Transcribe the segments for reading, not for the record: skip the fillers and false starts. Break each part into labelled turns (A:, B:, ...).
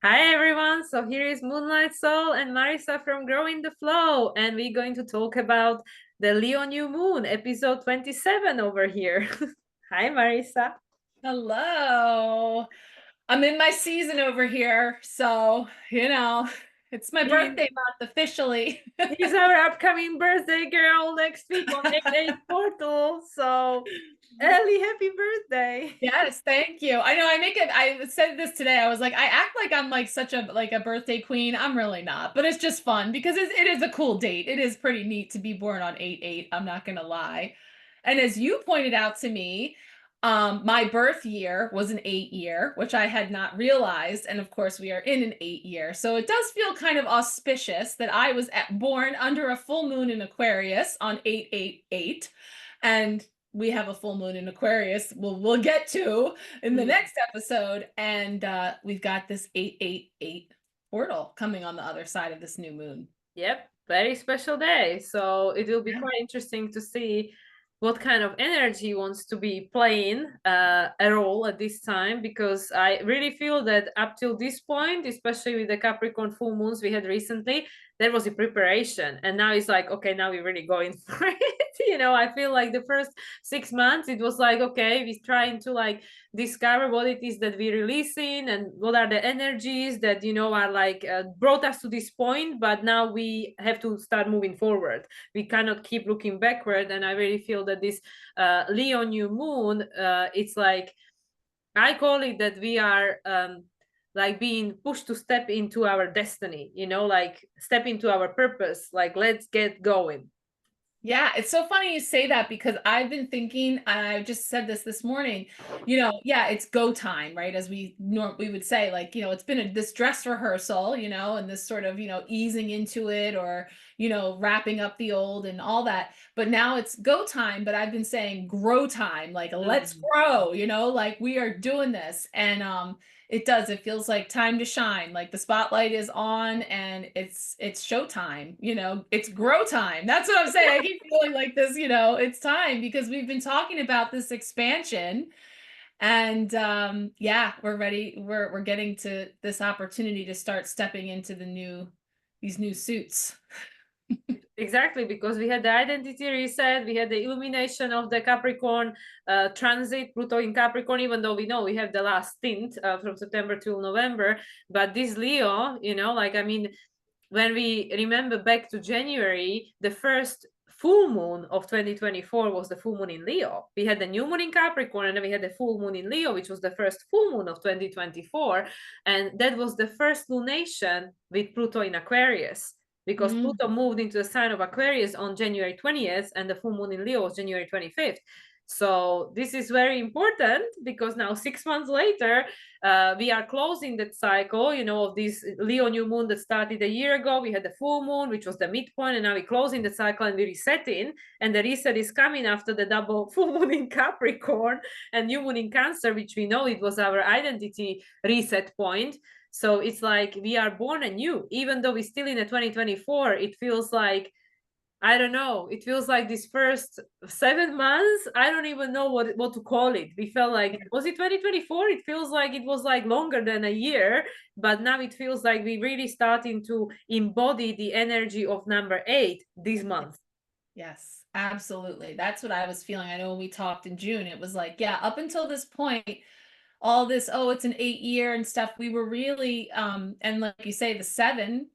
A: Hi everyone, so here is Moonlight Soul and Marisa from Growing the Flow, and we're going to talk about the Leo new moon, episode 27 over here. Hi Marisa.
B: Hello. I'm in my season over here, so it's my
A: He's,
B: birthday month officially.
A: he's our upcoming birthday girl next week on 8/8 portal, so early happy birthday.
B: Yes, thank you. I know I said this today. I was like, I act like I'm like such a birthday queen. I'm really not, but it's just fun because it is a cool date. It is pretty neat to be born on 8/8. I'm not gonna lie. And as you pointed out to me, my birth year was an 8 year, which I had not realized. And of course, we are in an 8 year. So it does feel kind of auspicious that I was born under a full moon in Aquarius on 8/8/8. And we have a full moon in Aquarius we'll get to in the next episode. And we've got this 8/8/8 portal coming on the other side of this new moon.
A: Yep, very special day. So it will be
B: Yeah.
A: quite interesting to see what kind of energy wants to be playing a role at this time, because I really feel that up till this point, especially with the Capricorn full moons we had recently, there was a preparation, and now it's like, okay, now we're really going for it. I feel like the first 6 months it was like, okay, we're trying to like discover what it is that we're releasing and what are the energies that are like brought us to this point, but now we have to start moving forward. We cannot keep looking backward, and I really feel that this Leo new moon, it's like, I call it that we are like being pushed to step into our destiny, like step into our purpose, like let's get going.
B: Yeah, it's so funny you say that because I've been thinking, and I just said this morning, yeah, it's go time, right? As we would say, like, it's been this dress rehearsal, and this sort of, easing into it, or, wrapping up the old and all that. But now it's go time, but I've been saying grow time, like let's
A: Mhm.
B: grow, like we are doing this. And it does. It feels like time to shine. Like the spotlight is on and it's showtime, it's grow time. That's what I'm saying. I keep feeling like this, it's time because we've been talking about this expansion and yeah, we're ready. We're getting to this opportunity to start stepping into these new suits.
A: Exactly, because we had the identity reset, we had the illumination of the Capricorn transit, Pluto in Capricorn, even though we know we have the last stint from September till November. But this Leo, like, I mean, when we remember back to January, the first full moon of 2024 was the full moon in Leo. We had the new moon in Capricorn, and then we had the full moon in Leo, which was the first full moon of 2024. And that was the first lunation with Pluto in Aquarius, because
B: Mm.
A: Pluto moved into the sign of Aquarius on January 20th, and the full moon in Leo was January 25th. So this is very important because now 6 months later, we are closing that cycle, of this Leo new moon that started a year ago. We had the full moon, which was the midpoint, and now we're closing the cycle and we're resetting. And the reset is coming after the double full moon in Capricorn and new moon in Cancer, which we know it was our identity reset point. So it's like we are born anew, even though we're still in a 2024. It feels like, I don't know. It feels like these first 7 months, I don't even know what to call it. We felt like, was it 2024? It feels like it was like longer than a year, but now it feels like we really starting to embody the energy of number 8 this month.
B: Yes, absolutely. That's what I was feeling. I know when we talked in June, it was like, yeah, up until this point, all this, oh, it's an 8 year and stuff. We were really, and like you say, the 7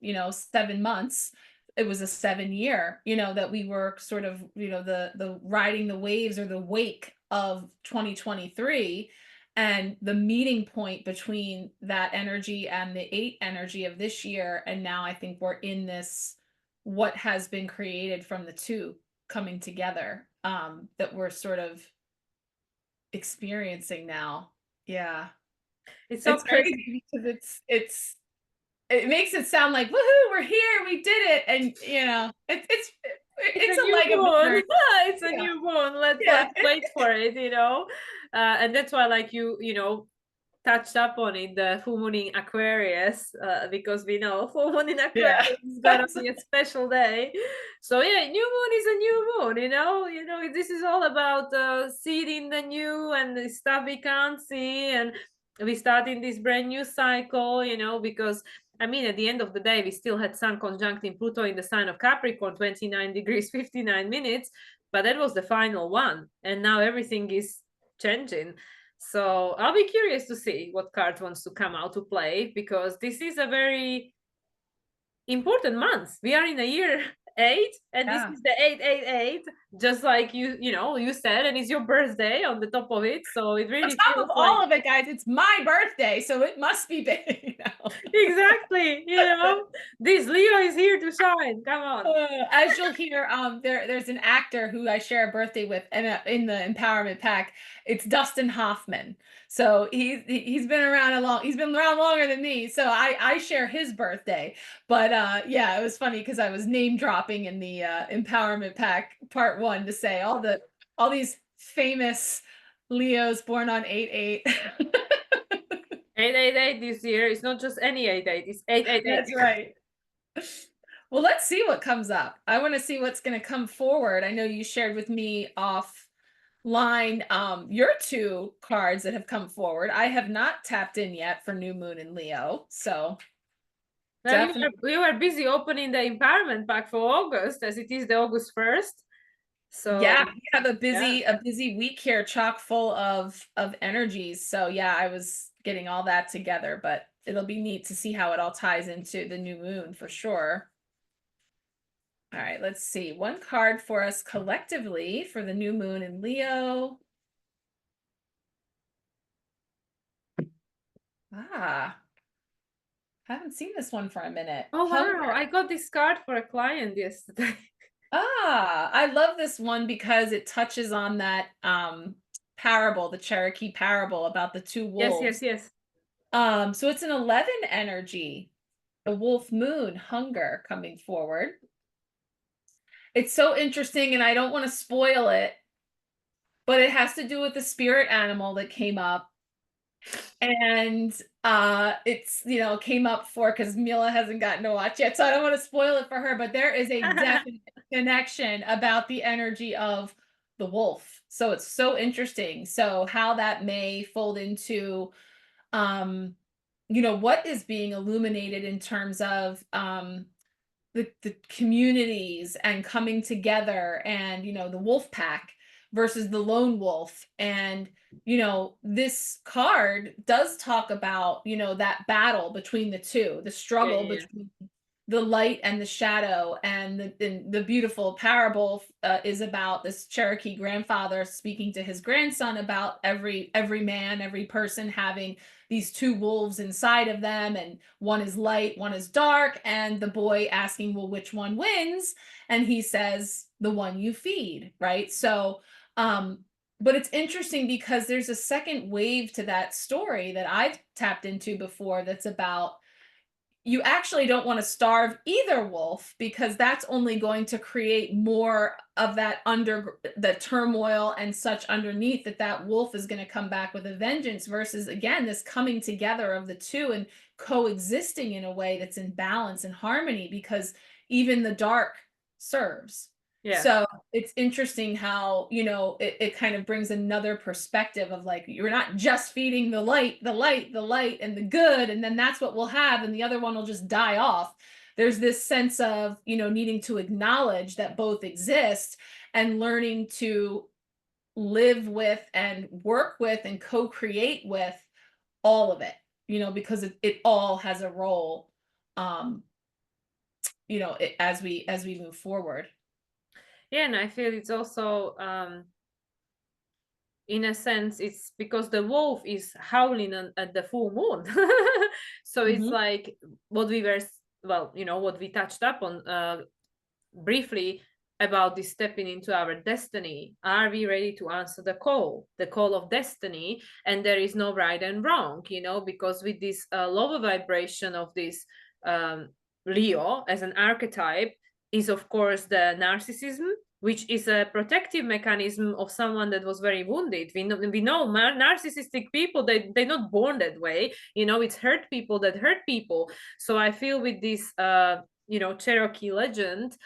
B: months, it was a 7 year, that we were sort of, the riding the waves or the wake of 2023 and the meeting point between that energy and the 8 energy of this year. And now I think we're in this, what has been created from the two coming together, that we're sort of experiencing now. Yeah.
A: It's so
B: It's
A: crazy.
B: crazy because it makes it sound like, woohoo, we're here, we did it. And
A: It's
B: it's
A: a
B: a
A: new
B: leg of the
A: moon.
B: journey.
A: It's a
B: Yeah.
A: new moon. Let's
B: Yeah.
A: wait for it. And that's why, like, you touched up on it, the full moon in Aquarius, because we know full moon in
B: Yeah.
A: Aquarius is gonna be a special day. So yeah, new moon is a new moon. This is all about seeding the new and the stuff we can't see, and we starting this brand new cycle, you know, because I mean, at the end of the day, we still had Sun conjuncting Pluto in the sign of Capricorn, 29 degrees, 59 minutes, but that was the final one. And now everything is changing. So I'll be curious to see what card wants to come out to play, because this is a very important month. We are in a year 8, and this is the 888, just like you know, you said, and it's your birthday on the top of it. So it really
B: on top
A: feels
B: of all of it, guys, it's my birthday, so it must be big.
A: Exactly, you know, this Leo is here to shine. Come on.
B: As you'll hear, there's an actor who I share a birthday with, and in the Empowerment Pack, it's Dustin Hoffman. So he's been around he's been around longer than me. So I share his birthday. But yeah, it was funny because I was name dropping in the Empowerment Pack Part 1 to say all these famous Leos born on 8/8.
A: 888 this year. It's not just any 88, it's 888.
B: That's right. Well, let's see what comes up. I want to see what's going to come forward. I know you shared with me offline your 2 cards that have come forward. I have not tapped in yet for new moon in Leo. So
A: well, we were busy opening the empowerment pack for August, as it is the August 1st. So
B: yeah, we have a busy week here, chock full of energies. So yeah, I was getting all that together, but it'll be neat to see how it all ties into the new moon for sure. All right, let's see. One card for us collectively for the new moon in Leo. Haven't seen this one for a minute.
A: Oh, wow. I got this card for a client yesterday.
B: I love this one because it touches on that parable, the Cherokee parable about the 2 wolves.
A: Yes.
B: So it's an 11 energy, the wolf moon, hunger coming forward. It's so interesting, and I don't want to spoil it, but it has to do with the spirit animal that came up. And it's, you know, came up for, because Mila hasn't gotten to watch yet, so I don't want to spoil it for her, but there is a definite connection about the energy of the wolf. So it's so interesting. So how that may fold into you know, what is being illuminated in terms of the communities and coming together, and, you know, the wolf pack versus the lone wolf. And, you know, this card does talk about, you know, that battle between the 2, the struggle between the light and the shadow. And the beautiful parable is about this Cherokee grandfather speaking to his grandson about every man, every person having these 2 wolves inside of them, and one is light, one is dark, and the boy asking, well, which one wins? And he says, the one you feed, right? So but it's interesting because there's a second wave to that story that I've tapped into before, that's about, you actually don't want to starve either wolf, because that's only going to create more of that under the turmoil and such underneath, that wolf is going to come back with a vengeance, versus, again, this coming together of the 2 and coexisting in a way that's in balance and harmony, because even the dark serves.
A: Yeah.
B: So it's interesting how, you know, it kind of brings another perspective of, like, you're not just feeding the light and the good, and then that's what we'll have, and the other one will just die off. There's this sense of, you know, needing to acknowledge that both exist, and learning to live with and work with and co-create with all of it, you know, because it all has a role, you know, as we move forward.
A: Yeah, and I feel it's also, in a sense, it's because the wolf is howling at the full moon. So it's like what we were, well, you know, what we touched up on briefly about this stepping into our destiny. Are we ready to answer the call of destiny? And there is no right and wrong, you know, because with this lower vibration of this Leo as an archetype, is of course the narcissism, which is a protective mechanism of someone that was very wounded. We know narcissistic people, they're not born that way, you know, it's hurt people that hurt people. So I feel with this you know, Cherokee legend,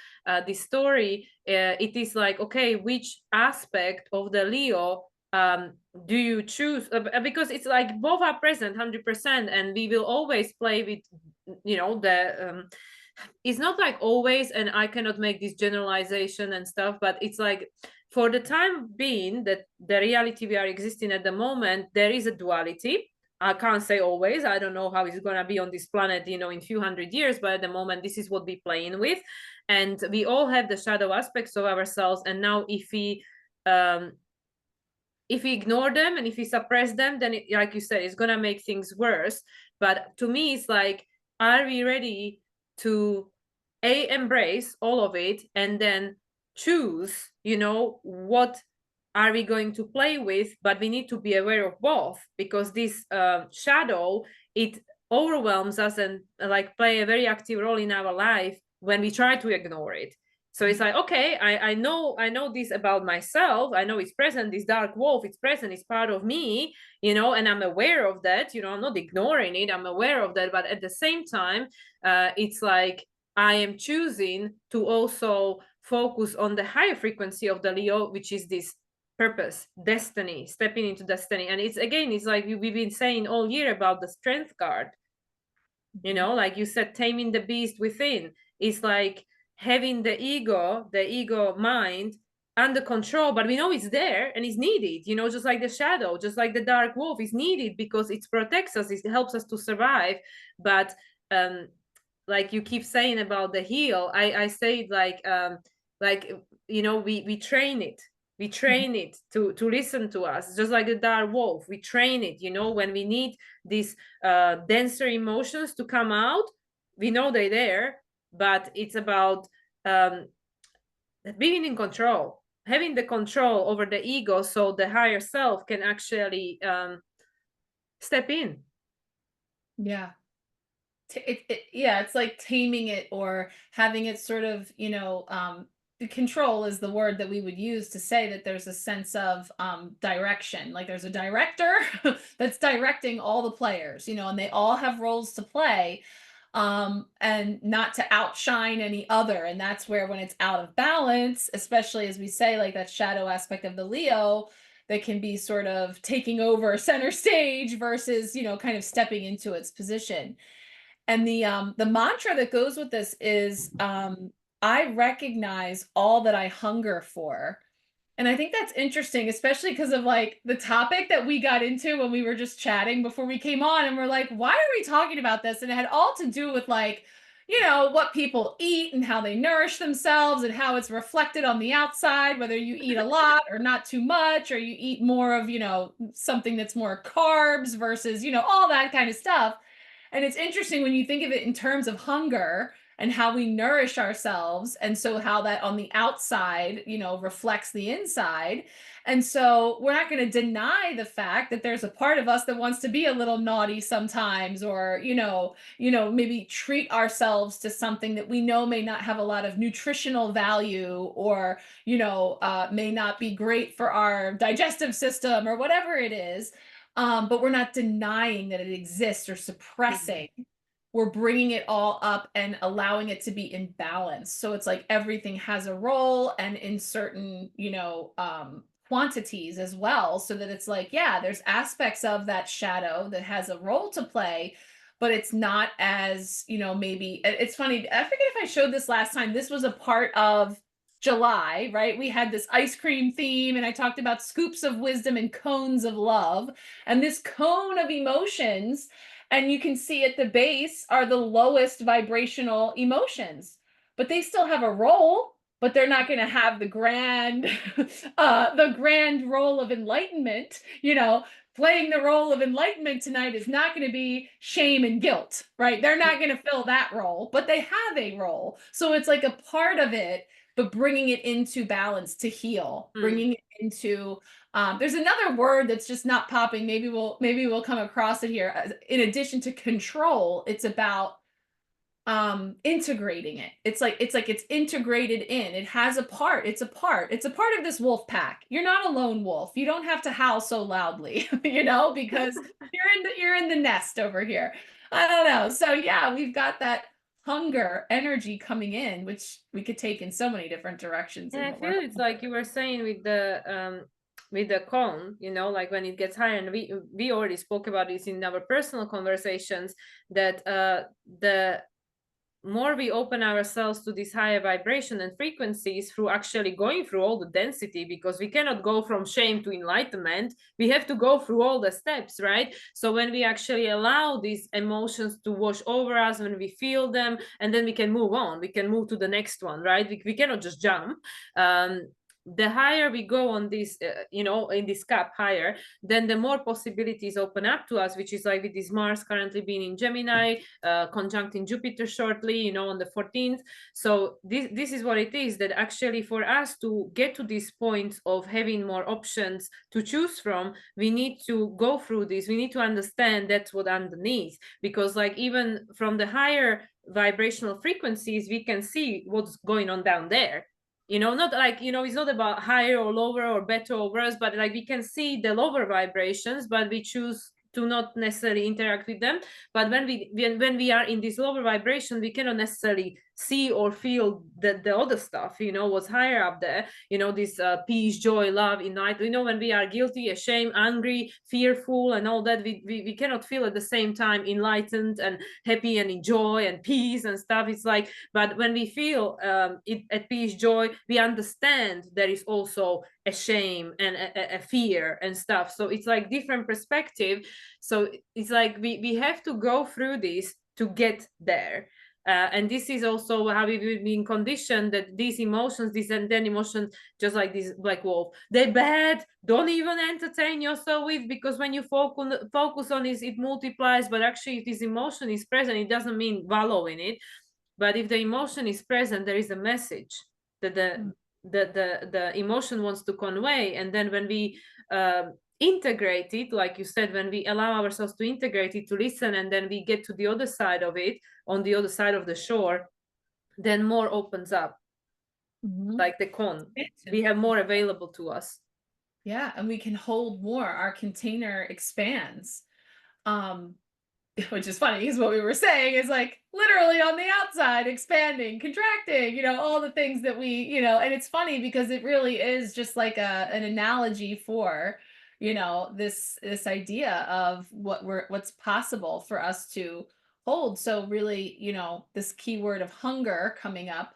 A: this story, it is like, okay, which aspect of the Leo do you choose, because it's like both are present 100%, and we will always play with, you know, the it's not like always, and I cannot make this generalization and stuff, but it's like for the time being that the reality we are existing at the moment, there is a duality. I can't say always, I don't know how it's going to be on this planet, you know, in a few hundred years, but at the moment this is what we're playing with, and we all have the shadow aspects of ourselves. And now if we ignore them and if we suppress them, then it, like you said, it's going to make things worse. But to me, it's like, are we ready to embrace all of it and then choose, you know, what are we going to play with? But we need to be aware of both, because this shadow, it overwhelms us and like play a very active role in our life when we try to ignore it. So it's like, okay, I know this about myself. I know it's present, this dark wolf, it's present, it's part of me, you know, and I'm aware of that, you know, I'm not ignoring it, I'm aware of that. But at the same time, it's like I am choosing to also focus on the higher frequency of the Leo, which is this purpose, destiny, stepping into destiny. And it's, again, it's like we've been saying all year about the strength card, you know, like you said, taming the beast within. It's like having the ego mind under control, but we know it's there and it's needed, you know, just like the shadow, just like the dark wolf is needed because it protects us, it helps us to survive. But like you keep saying about the heel, I say it like, you know, we train it, we train it to listen to us, just like the dark wolf. We train it, you know, when we need these denser emotions to come out, we know they're there, but it's about being in control, having the control over the ego, so the higher self can actually step in.
B: Yeah. Yeah, it's like taming it, or having it sort of, you know, the control is the word that we would use to say that there's a sense of direction. Like there's a director that's directing all the players, you know, and they all have roles to play, and not to outshine any other. And that's where, when it's out of balance, especially as we say, like that shadow aspect of the Leo, that can be sort of taking over center stage versus, you know, kind of stepping into its position. And the mantra that goes with this is, I recognize all that I hunger for. And I think that's interesting, especially because of like the topic that we got into when we were just chatting before we came on, and we're like, why are we talking about this? And it had all to do with, like, you know, what people eat and how they nourish themselves and how it's reflected on the outside, whether you eat a lot or not too much, or you eat more of, you know, something that's more carbs versus, you know, all that kind of stuff. And it's interesting when you think of it in terms of hunger and how we nourish ourselves. And so how that on the outside, you know, reflects the inside. And so we're not going to deny the fact that there's a part of us that wants to be a little naughty sometimes, or, maybe treat ourselves to something that we know may not have a lot of nutritional value, or, may not be great for our digestive system or whatever it is. But we're not denying that it exists or suppressing. We're bringing it all up and allowing it to be in balance. So it's like everything has a role, and in certain, quantities as well. So that it's like, yeah, there's aspects of that shadow that has a role to play, but it's not as, maybe it's funny. I forget if I showed this last time. This was a part of July, right? We had this ice cream theme, and I talked about scoops of wisdom and cones of love. And this cone of emotions, and you can see at the base, are the lowest vibrational emotions, but they still have a role, but they're not going to have the grand, the grand role of enlightenment. Playing the role of enlightenment tonight is not going to be shame and guilt, right? They're not going to fill that role, but they have a role. So it's like a part of it, but bringing it into balance to heal, bringing it into, there's another word that's just not popping. Maybe we'll come across it here. In addition to control, it's about integrating it. It's integrated in. It has a part. It's a part of this wolf pack. You're not a lone wolf. You don't have to howl so loudly, because you're in the nest over here. I don't know. So yeah, we've got that hunger energy coming in, which we could take in so many different directions.
A: And I feel it's like you were saying with the with the cone, you know, like when it gets higher, and we already spoke about this in our personal conversations, that the more we open ourselves to this higher vibration and frequencies through actually going through all the density, because we cannot go from shame to enlightenment, we have to go through all the steps, right? So when we actually allow these emotions to wash over us, when we feel them, and then we can move on, we can move to the next one, right? We cannot just jump. The higher we go on this, you know, in this cap higher, then the more possibilities open up to us, which is like with this Mars currently being in Gemini, conjuncting Jupiter shortly, you know, on the 14th. So this is what it is, that actually for us to get to this point of having more options to choose from, we need to go through this. We need to understand that's what underneath, because like even from the higher vibrational frequencies, we can see what's going on down there. You know, not like, you know, it's not about higher or lower or better or worse, but like we can see the lower vibrations, but we choose to not necessarily interact with them. But when we are in this lower vibration, we cannot necessarily see or feel the other stuff, you know, what's higher up there, you know, this peace, joy, love, enlightenment. You know, when we are guilty, ashamed, angry, fearful, and all that, we cannot feel at the same time enlightened and happy and in joy and peace and stuff. It's like, but when we feel it at peace, joy, we understand there is also a shame and a fear and stuff. So it's like different perspective. So it's like we have to go through this to get there. And this is also how we've been conditioned, that these emotions, these and then emotions, just like this black wolf, they're bad, don't even entertain yourself with, because when you focus on this, it multiplies. But actually, if this emotion is present, it doesn't mean wallow in it. But if the emotion is present, there is a message that the emotion wants to convey. And then when we integrate it, like you said, when we allow ourselves to integrate it, to listen, and then we get to the other side of it, on the other side of the shore, then more opens up. Like the con, we have more available to us.
B: Yeah, and we can hold more. Our container expands. Which is funny, because what we were saying is like literally on the outside, expanding, contracting, you know, all the things that we, you know. And it's funny because it really is just like an analogy for, you know, this idea of what's possible for us to hold. So really, you know, this keyword of hunger coming up,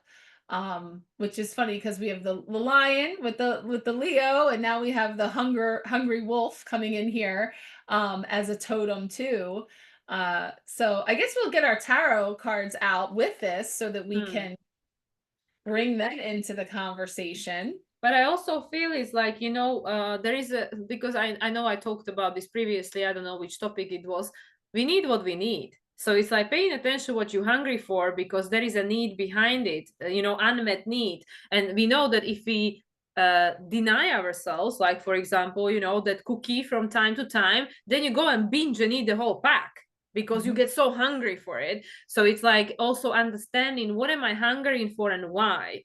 B: which is funny because we have the lion with the Leo, and now we have the hungry wolf coming in here as a totem too. So I guess we'll get our tarot cards out with this so that we can bring that into the conversation.
A: But I also feel it's like, you know, there is because I know I talked about this previously, I don't know which topic it was. We need what we need. So it's like paying attention what you're hungry for, because there is a need behind it, you know, unmet need. And we know that if we deny ourselves, like for example, you know, that cookie from time to time, then you go and binge and eat the whole pack, because you get so hungry for it. So it's like also understanding, what am I hungering for and why?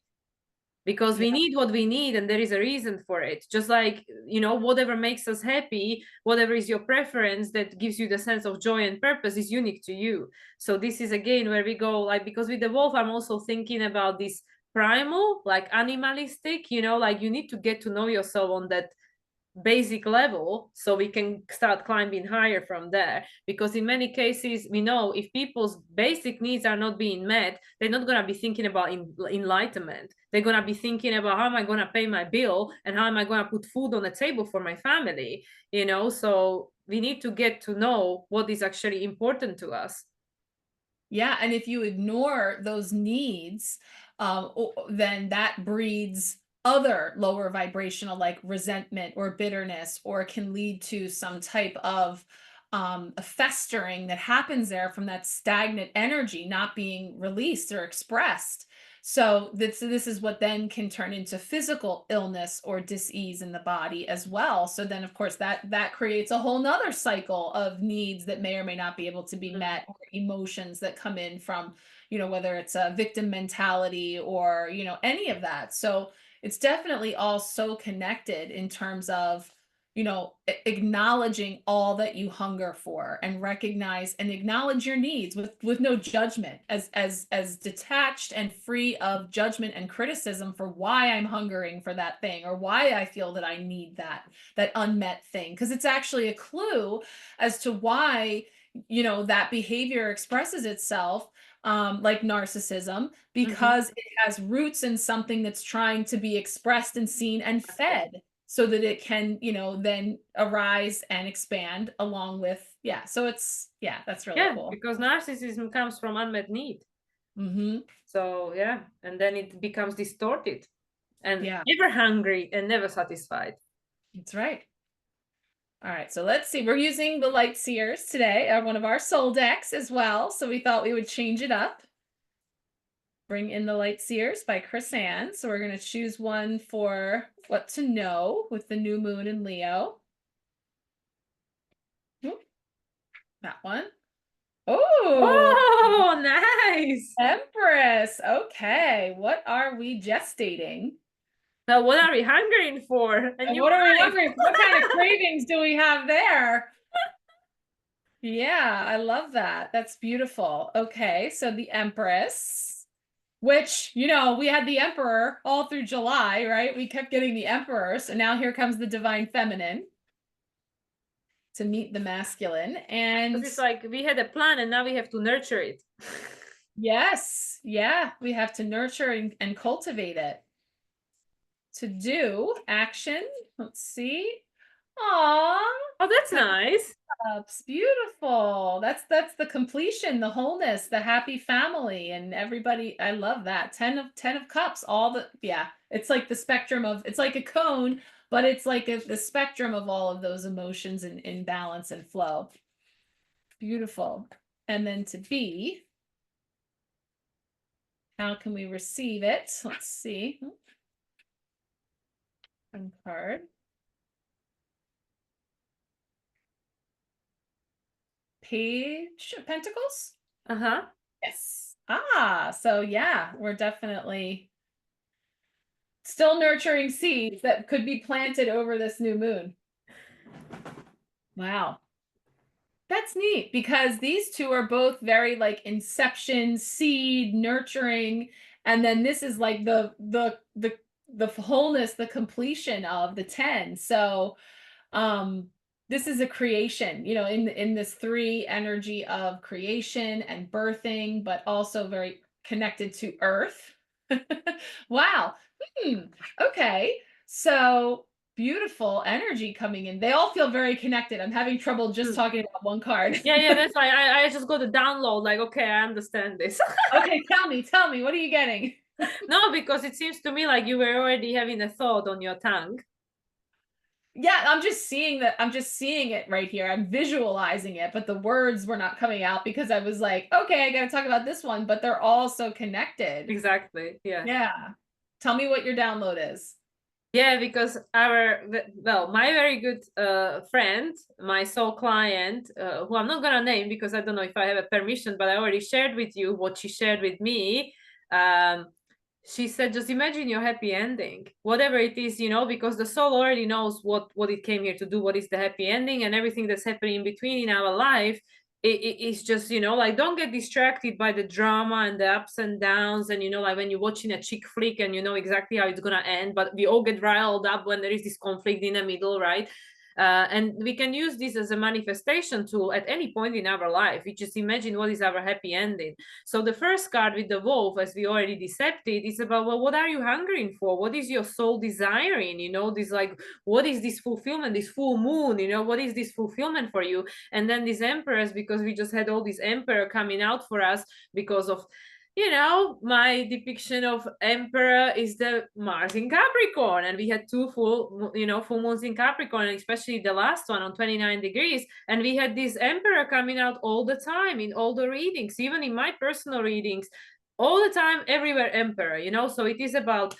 A: Because we need what we need, and there is a reason for it. Just like, you know, whatever makes us happy, whatever is your preference that gives you the sense of joy and purpose, is unique to you. So this is again where we go, like, because with the wolf, I'm also thinking about this primal, like animalistic, you know, like you need to get to know yourself on that basic level, so we can start climbing higher from there. Because in many cases, we know if people's basic needs are not being met, they're not going to be thinking about enlightenment. They're going to be thinking about, how am I going to pay my bill, and how am I going to put food on the table for my family, you know. So we need to get to know what is actually important to us.
B: Yeah, and if you ignore those needs, then that breeds other lower vibrational, like resentment or bitterness, or can lead to some type of a festering that happens there from that stagnant energy not being released or expressed. So this is what then can turn into physical illness or dis-ease in the body as well. So then of course that creates a whole nother cycle of needs that may or may not be able to be met, or emotions that come in from, you know, whether it's a victim mentality or, you know, any of that. So it's definitely all so connected in terms of, you know, acknowledging all that you hunger for, and recognize and acknowledge your needs with no judgment, as detached and free of judgment and criticism for why I'm hungering for that thing, or why I feel that I need that unmet thing, because it's actually a clue as to why, you know, that behavior expresses itself, like narcissism, because it has roots in something that's trying to be expressed and seen and fed, so that it can, you know, then arise and expand along with, yeah. So it's, yeah, that's really cool.
A: Because narcissism comes from unmet need. So yeah, and then it becomes distorted and never hungry and never satisfied.
B: That's right. All right, so let's see. We're using the Light Seers today, one of our soul decks as well. So we thought we would change it up. Bring in the Light Seers by 𝗠𝗲𝓻𝓻. So we're going to choose one for what to know with the new moon in Leo. That one.
A: Oh, nice.
B: Empress. Okay, what are we gestating?
A: Now, what are we hungering for?
B: And what are we hungering for? What kind of cravings do we have there? Yeah, I love that. That's beautiful. Okay, so the Empress, which, you know, we had the Emperor all through July, right? We kept getting the Emperor. So now here comes the Divine Feminine to meet the masculine. And
A: it's like we had a plan and now we have to nurture it.
B: Yes. Yeah, we have to nurture and cultivate it. To do action. Let's see. Aww.
A: Oh, that's nice.
B: Cups. Beautiful. That's the completion, the wholeness, the happy family, and everybody. I love that. 10 of cups. All the, yeah. It's like the spectrum of, it's like a cone, but it's like the spectrum of all of those emotions in balance and flow. Beautiful. And then to be, how can we receive it? Let's see. One card. Page of Pentacles. Yes. So yeah, we're definitely still nurturing seeds that could be planted over this new moon. Wow. That's neat, because these two are both very like inception, seed, nurturing, and then this is like the wholeness, the completion of the 10. So this is a creation, you know, in this 3 energy of creation and birthing, but also very connected to earth. Wow. Okay. So beautiful energy coming in. They all feel very connected. I'm having trouble just talking about one card.
A: Yeah, that's why I just got the download, like, okay, I understand this.
B: Okay, tell me, what are you getting?
A: No, because it seems to me like you were already having a thought on your tongue.
B: Yeah, I'm just seeing it right here. I'm visualizing it, but the words were not coming out because I was like, okay, I got to talk about this one, but they're all so connected.
A: Exactly. Yeah.
B: Yeah. Tell me what your download is.
A: Yeah, because my very good friend, my soul client, who I'm not gonna name because I don't know if I have a permission, but I already shared with you what she shared with me. She said, just imagine your happy ending, whatever it is, you know, because the soul already knows what it came here to do, what is the happy ending, and everything that's happening in between in our life. It's just, you know, like, don't get distracted by the drama and the ups and downs, and, you know, like when you're watching a chick flick and you know exactly how it's gonna end, but we all get riled up when there is this conflict in the middle, right? And we can use this as a manifestation tool at any point in our life. We just imagine what is our happy ending. So the first card with the wolf, as we already dissected, is about, well, what are you hungering for? What is your soul desiring? You know, this, like, what is this fulfillment, this full moon? You know, what is this fulfillment for you? And then this Empress, because we just had all this Emperor coming out for us because of, you know, my depiction of Emperor is the Mars in Capricorn, and we had 2 full moons in Capricorn, and especially the last one on 29 degrees, and we had this Emperor coming out all the time in all the readings, even in my personal readings, all the time, everywhere, Emperor, you know. So it is about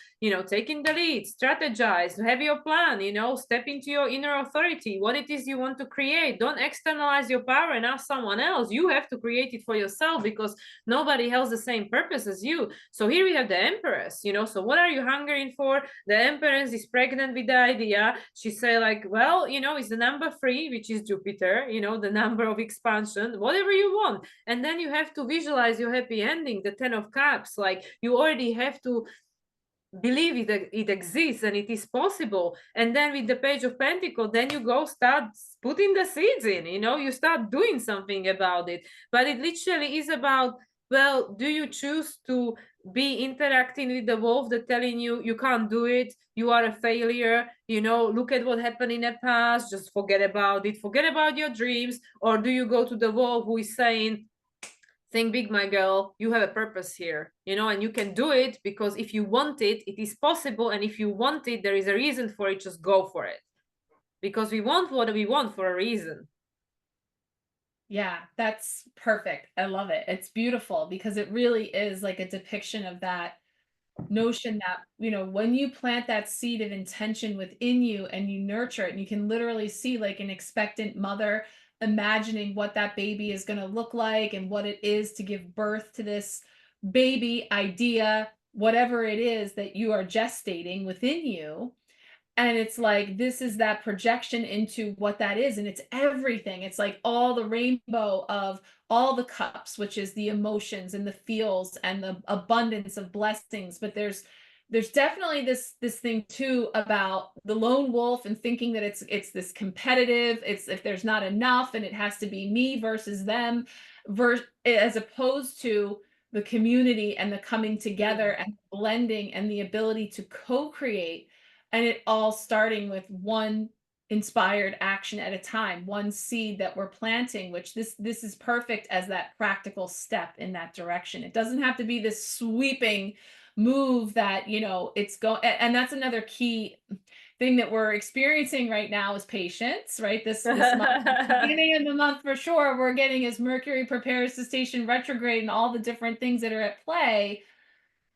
A: taking the lead, strategize, have your plan, step into your inner authority, what it is you want to create. Don't externalize your power and ask someone else. You have to create it for yourself, because nobody has the same purpose as you. So here we have the Empress, so what are you hungering for? The Empress is pregnant with the idea. She say like, well, it's the number 3, which is Jupiter, the number of expansion, whatever you want. And then you have to visualize your happy ending, the 10 of Cups. Like, you already have to believe it exists and it is possible. And then with the Page of Pentacles, then you go start putting the seeds in, you start doing something about it. But it literally is about, well, do you choose to be interacting with the wolf that telling you can't do it, you are a failure, look at what happened in the past, just forget about it, forget about your dreams? Or do you go to the wolf who is saying, think big, my girl, you have a purpose here, and you can do it, because if you want it, it is possible. And if you want it, there is a reason for it, just go for it, because we want what we want for a reason.
B: Yeah, that's perfect. I love it. It's beautiful, because it really is like a depiction of that notion that, when you plant that seed of intention within you and you nurture it, and you can literally see like an expectant mother imagining what that baby is going to look like and what it is to give birth to this baby idea, whatever it is that you are gestating within you. And it's like, this is that projection into what that is. And it's everything. It's like all the rainbow of all the cups, which is the emotions and the feels and the abundance of blessings. But there's definitely this thing too about the lone wolf and thinking that it's this competitive, it's if there's not enough and it has to be me versus them, as opposed to the community and the coming together and blending and the ability to co-create. And it all starting with one inspired action at a time, one seed that we're planting, which this is perfect as that practical step in that direction. It doesn't have to be this sweeping move that, it's going, and that's another key thing that we're experiencing right now is patience, right? This month, beginning of the month for sure, we're getting as Mercury prepares to station retrograde and all the different things that are at play.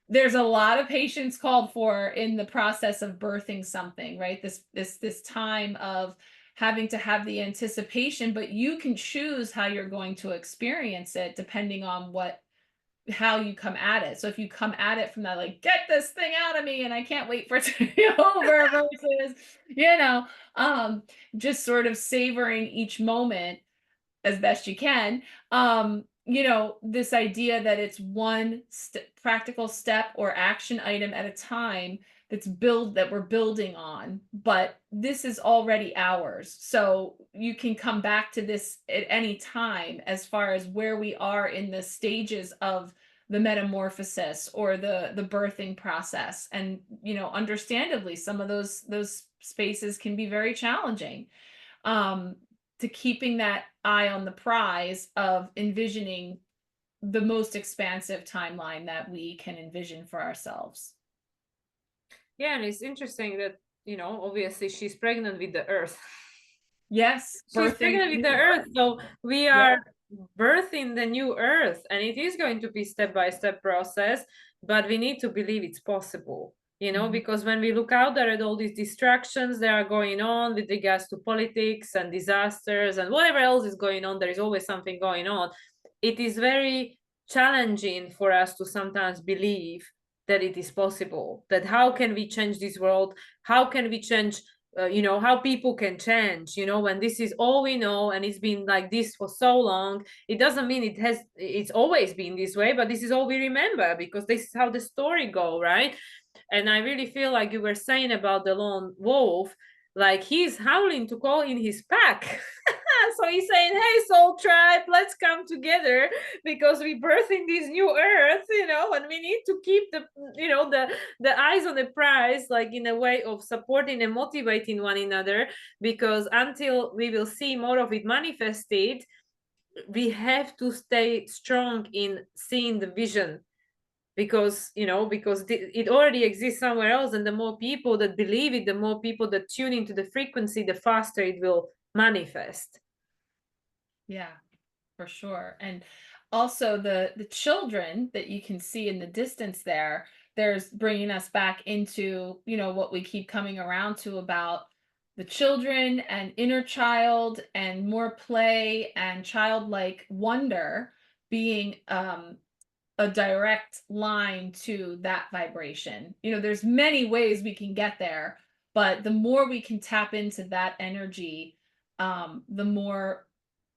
B: There's a lot of patience called for in the process of birthing something, right? This time of having to have the anticipation, but you can choose how you're going to experience it depending on how you come at it. So if you come at it from that, like, get this thing out of me and I can't wait for it to be over, versus, just sort of savoring each moment as best you can. This idea that it's one practical step or action item at a time that we're building on, but this is already ours. So you can come back to this at any time as far as where we are in the stages of the metamorphosis or the birthing process. And, understandably, some of those spaces can be very challenging. To keeping that eye on the prize of envisioning the most expansive timeline that we can envision for ourselves.
A: Yeah, and it's interesting that, obviously she's pregnant with the earth.
B: Yes,
A: she's pregnant with the earth. So we are birthing the new earth, and it is going to be step-by-step process, but we need to believe it's possible. Because when we look out there at all these distractions that are going on with regards to politics and disasters and whatever else is going on, there is always something going on. It is very challenging for us to sometimes believe that it is possible, that how can we change this world? How can we change, how people can change, when this is all we know and it's been like this for so long. It doesn't mean it's always been this way, but this is all we remember because this is how the story go, right? And I really feel like you were saying about the lone wolf, like he's howling to call in his pack. So he's saying, hey, soul tribe, let's come together because we're birthing this new earth, and we need to keep the eyes on the prize, like in a way of supporting and motivating one another, because until we will see more of it manifested, we have to stay strong in seeing the vision, because it already exists somewhere else, and the more people that believe it, the more people that tune into the frequency, the faster it will manifest.
B: Yeah, for sure. And also the children that you can see in the distance there, there's bringing us back into, you know, what we keep coming around to about the children and inner child and more play and childlike wonder being a direct line to that vibration. You know, there's many ways we can get there, but the more we can tap into that energy, the more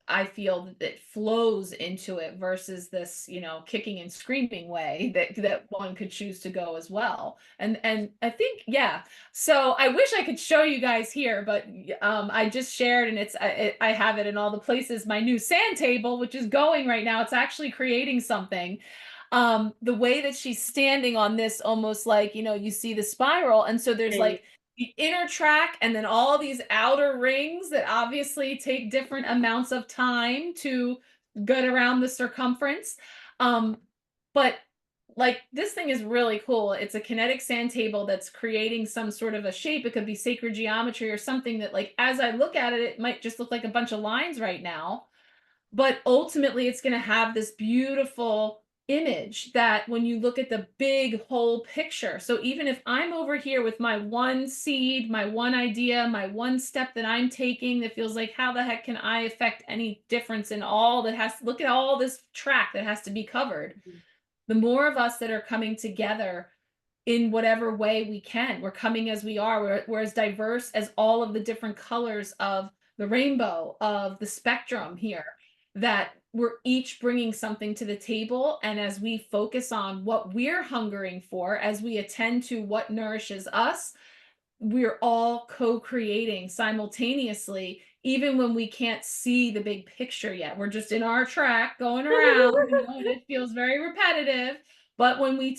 B: I feel that it flows into it versus this, you know, kicking and screaming way that one could choose to go as well. And I think, yeah. So I wish I could show you guys here, but I just shared, and I have it in all the places. My new sand table, which is going right now, it's actually creating something. The way that she's standing on this, almost like, you know, you see the spiral, and so there's like the inner track and then all these outer rings that obviously take different amounts of time to get around the circumference. But like this thing is really cool. It's a kinetic sand table that's creating some sort of a shape. It could be sacred geometry or something that, like, as I look at it, it might just look like a bunch of lines right now. But ultimately, it's going to have this beautiful image that when you look at the big whole picture. So even if I'm over here with my one seed, my one idea, my one step that I'm taking that feels like, how the heck can I affect any difference in all that has to look at all this track that has to be covered? The more of us that are coming together in whatever way we can, we're coming as we are, we're as diverse as all of the different colors of the rainbow, of the spectrum here, that we're each bringing something to the table. And as we focus on what we're hungering for, as we attend to what nourishes us, we're all co-creating simultaneously, even when we can't see the big picture yet. We're just in our track going around, you know, and it feels very repetitive. But when we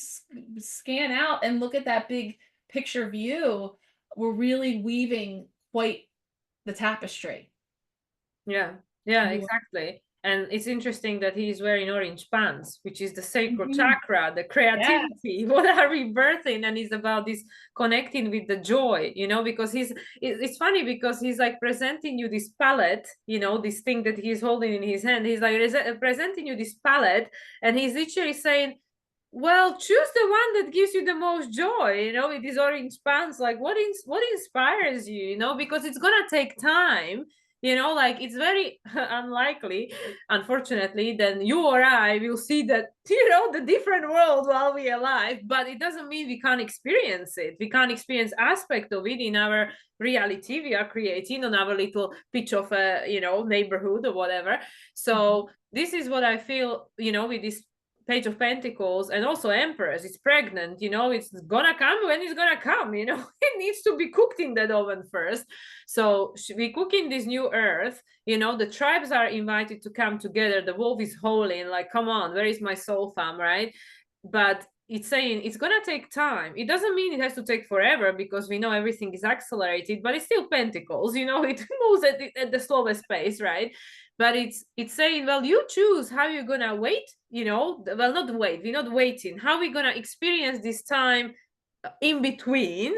B: scan out and look at that big picture view, we're really weaving quite the tapestry.
A: Yeah, exactly. And it's interesting that he's wearing orange pants, which is the sacral chakra, the creativity. What are we birthing? And it's about this connecting with the joy, you know, because it's funny because he's like presenting you this palette, you know, this thing that he's holding in his hand. He's like presenting you this palette, and he's literally saying, well, choose the one that gives you the most joy, you know, with these orange pants. Like what inspires you, you know, because it's gonna take time, you know, like it's very unlikely, unfortunately, then you or I will see that, you know, the different world while we're alive. But it doesn't mean we can't experience it. We can't experience aspect of it in our reality we are creating on our little pitch of a, you know, neighborhood or whatever. So this is what I feel, you know, with this Page of Pentacles and also Empress. It's pregnant, you know, it's gonna come when it's gonna come, you know. It needs to be cooked in that oven first. So we cook in this new earth, you know, the tribes are invited to come together. The wolf is howling like, come on, where is my soul fam, right? But it's saying it's gonna take time. It doesn't mean it has to take forever, because we know everything is accelerated, but it's still pentacles, you know. It moves at the slowest pace, right? But it's saying, well, you choose how you're gonna wait, you know. Well, not wait, we're not waiting, how we're gonna experience this time in between.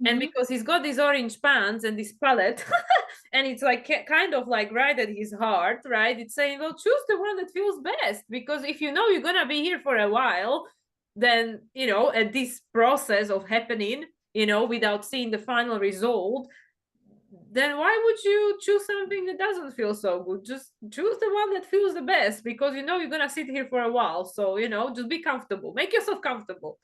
A: And because he's got these orange pants and this palette and it's like kind of like right at his heart, right? It's saying, well, choose the one that feels best, because if you know you're gonna be here for a while, then, you know, at this process of happening, you know, without seeing the final result, then why would you choose something that doesn't feel so good? Just choose the one that feels the best, because you know you're gonna sit here for a while. So, you know, just be comfortable, make yourself comfortable.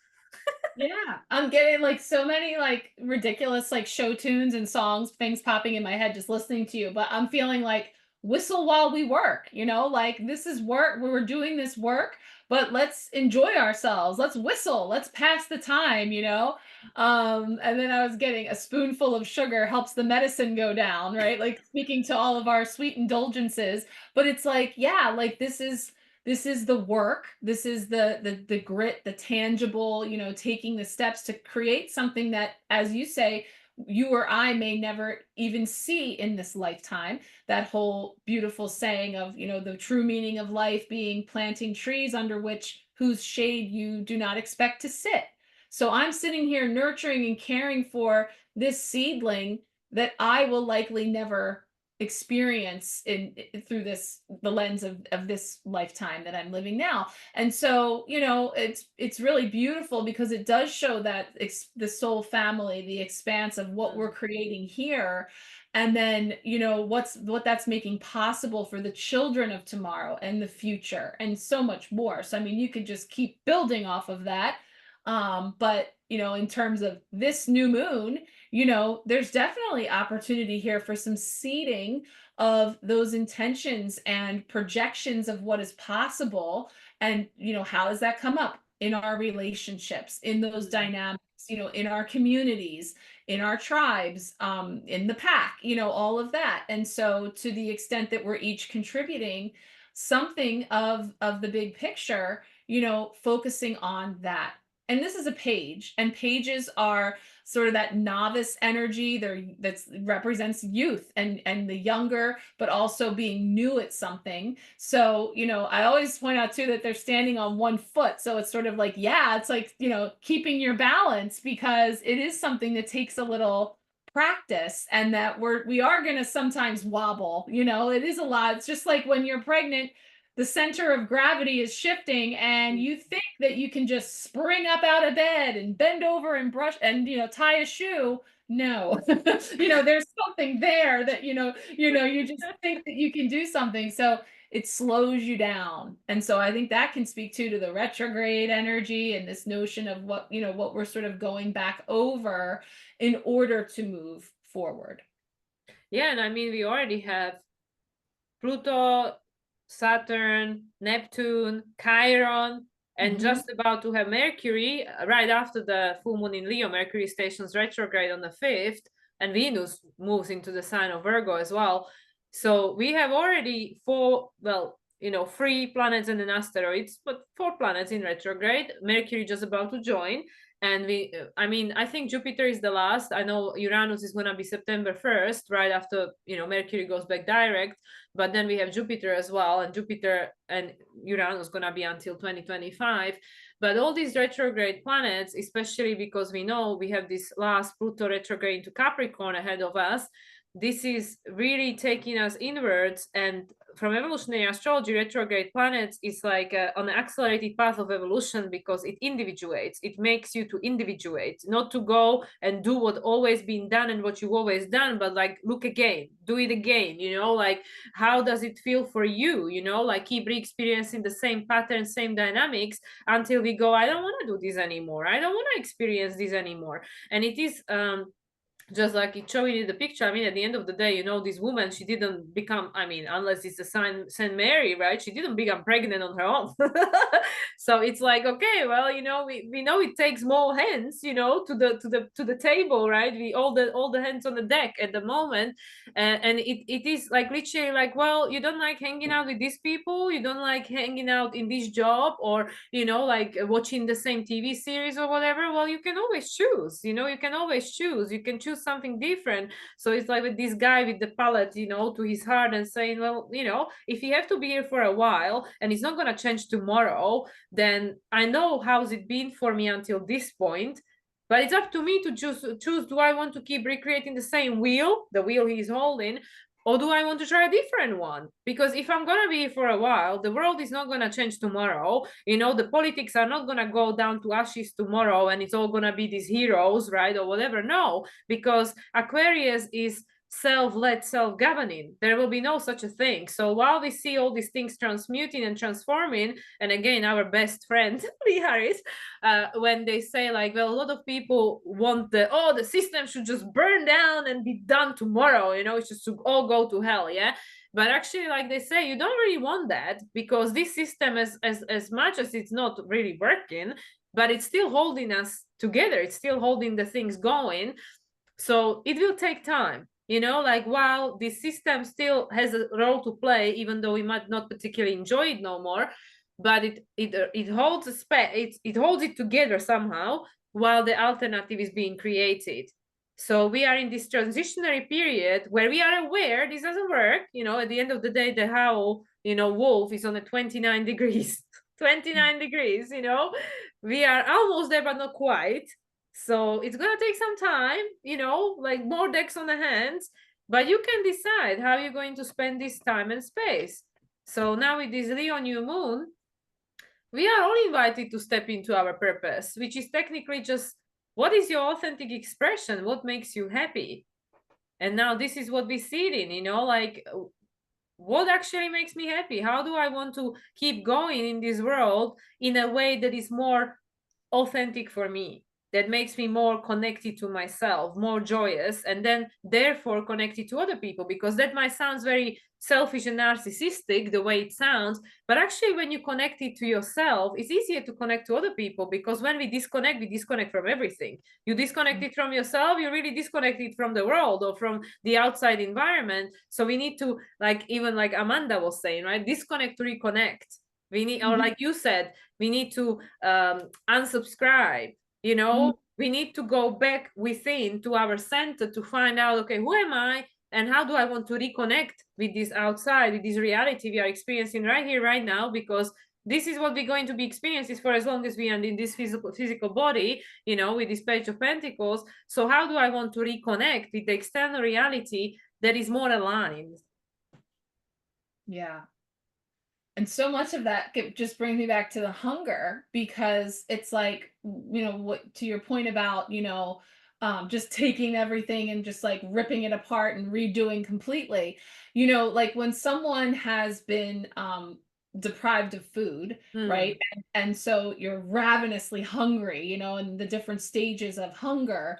B: Yeah, I'm getting like so many like ridiculous like show tunes and songs, things popping in my head just listening to you, but I'm feeling like whistle while we work, you know, like this is work, we're doing this work, but let's enjoy ourselves. Let's whistle, let's pass the time, you know. And then I was getting a spoonful of sugar helps the medicine go down, right? Like speaking to all of our sweet indulgences, but it's like, yeah, like this is the work, this is the grit, the tangible, you know, taking the steps to create something that, as you say, you or I may never even see in this lifetime. That whole beautiful saying of, you know, the true meaning of life being planting trees under whose shade you do not expect to sit. So I'm sitting here nurturing and caring for this seedling that I will likely never experience through the lens of this lifetime that I'm living now. And so, you know, it's really beautiful because it does show that the soul family, the expanse of what we're creating here, and then, you know, what that's making possible for the children of tomorrow and the future and so much more. So I mean, you could just keep building off of that. But you know, in terms of this new moon, you know, there's definitely opportunity here for some seeding of those intentions and projections of what is possible. And, you know, how does that come up in our relationships, in those dynamics, you know, in our communities, in our tribes, in the pack, you know, all of that. And so to the extent that we're each contributing something of the big picture, you know, focusing on that. And this is a page, and pages are sort of that novice energy there that represents youth and the younger, but also being new at something. So, you know, I always point out too that they're standing on one foot. So it's sort of like, yeah, it's like, you know, keeping your balance, because it is something that takes a little practice, and that we are going to sometimes wobble, you know, it is a lot. It's just like when you're pregnant, the center of gravity is shifting, and you think that you can just spring up out of bed and bend over and brush and, you know, tie a shoe. No, you know, there's something there that, you just think that you can do something. So it slows you down. And so I think that can speak to the retrograde energy and this notion of what, you know, what we're sort of going back over in order to move forward.
A: Yeah. And I mean, we already have Pluto, Saturn, Neptune, Chiron, and just about to have Mercury right after the full moon in Leo. Mercury stations retrograde on the 5th, and Venus moves into the sign of Virgo as well. So we have already 4, well, you know, 3 planets and an asteroids, but 4 planets in retrograde. Mercury just about to join. And I mean, I think Jupiter is the last. I know Uranus is going to be September 1st, right after, you know, Mercury goes back direct. But then we have Jupiter as well, and Jupiter and Uranus going to be until 2025. But all these retrograde planets, especially because we know we have this last Pluto retrograde into Capricorn ahead of us, this is really taking us inwards. And from evolutionary astrology, retrograde planets is like an accelerated path of evolution, because it individuates. It makes you to individuate, not to go and do what always been done and what you've always done, but like look again, do it again, you know, like how does it feel for you, you know, like keep re-experiencing the same patterns, same dynamics, until we go, I don't want to do this anymore, I don't want to experience this anymore. And it is just like it's showing in the picture. I mean, at the end of the day, you know, this woman, she didn't become, I mean, unless it's a sign Saint Mary, right? She didn't become pregnant on her own. So it's like, okay, well, you know, we know it takes more hands, you know, to the table, right? We all the hands on the deck at the moment. And it is like literally like, well, you don't like hanging out with these people, you don't like hanging out in this job, or, you know, like watching the same TV series or whatever. Well, you can always choose, you know, you can always choose, you can choose something different. So it's like with this guy with the palette, you know, to his heart, and saying, well, you know, if you have to be here for a while and it's not going to change tomorrow, then I know how's it been for me until this point. But it's up to me to choose, do I want to keep recreating the same wheel, the wheel he's holding, or do I want to try a different one? Because if I'm going to be here for a while, the world is not going to change tomorrow. You know, the politics are not going to go down to ashes tomorrow and it's all going to be these heroes, right? Or whatever. No, because Aquarius is self-led, self-governing. There will be no such a thing. So while we see all these things transmuting and transforming, and again, our best friend, Lee Harris, when they say like, well, a lot of people want the system should just burn down and be done tomorrow, you know, it's just to all go to hell, yeah? But actually, like they say, you don't really want that, because this system, as much as it's not really working, but it's still holding us together, it's still holding the things going. So it will take time, you know, like while the system still has a role to play, even though we might not particularly enjoy it no more, but it holds it holds it together somehow, while the alternative is being created. So we are in this transitionary period where we are aware this doesn't work. You know, at the end of the day, the howl, you know, wolf is on a 29 degrees, 29 degrees, you know, we are almost there, but not quite. So it's going to take some time, you know, like more decks on the hands. but you can decide how you're going to spend this time and space. So now with this Leo new moon, we are all invited to step into our purpose, which is technically just, what is your authentic expression? What makes you happy? And now this is what we see it in, you know, like, what actually makes me happy? How do I want to keep going in this world in a way that is more authentic for me, that makes me more connected to myself, more joyous, and then therefore connected to other people? Because that might sound very selfish and narcissistic the way it sounds, but actually when you connect it to yourself, it's easier to connect to other people, because when we disconnect from everything. You disconnect it from yourself, you really disconnect it from the world or from the outside environment. So we need to, like, even like Amanda was saying, right, disconnect to reconnect. We need, or like you said, we need to unsubscribe, you know. We need to go back within to our center to find out, okay, who am I and how do I want to reconnect with this outside, with this reality we are experiencing right here, right now, because this is what we're going to be experiencing for as long as we are in this physical body, you know, with this Page of Pentacles. So how do I want to reconnect with the external reality that is more aligned?
B: Yeah. And so much of that just brings me back to the hunger, because it's like, you know, what, to your point about, you know, just taking everything and just like ripping it apart and redoing completely, you know, like when someone has been deprived of food, right? And so you're ravenously hungry, you know, and the different stages of hunger.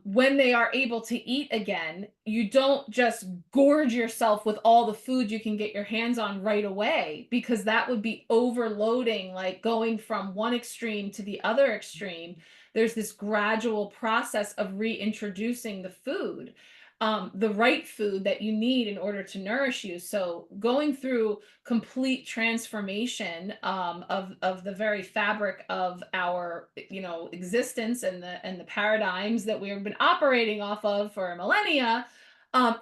B: When they are able to eat again, you don't just gorge yourself with all the food you can get your hands on right away, because that would be overloading, like going from one extreme to the other extreme. There's this gradual process of reintroducing the food, the right food that you need in order to nourish you. So going through complete transformation of the very fabric of our, you know, existence and the paradigms that we've been operating off of for millennia,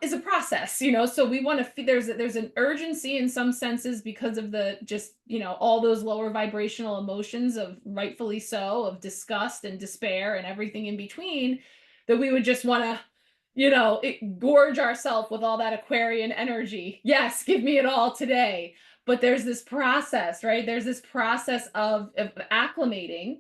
B: is a process, you know. So we want to, there's an urgency in some senses because of the, just, you know, all those lower vibrational emotions of, rightfully so, of disgust and despair and everything in between, that we would just want to, you know, gorge ourselves with all that Aquarian energy. Yes, give me it all today. But there's this process, right? There's this process of acclimating.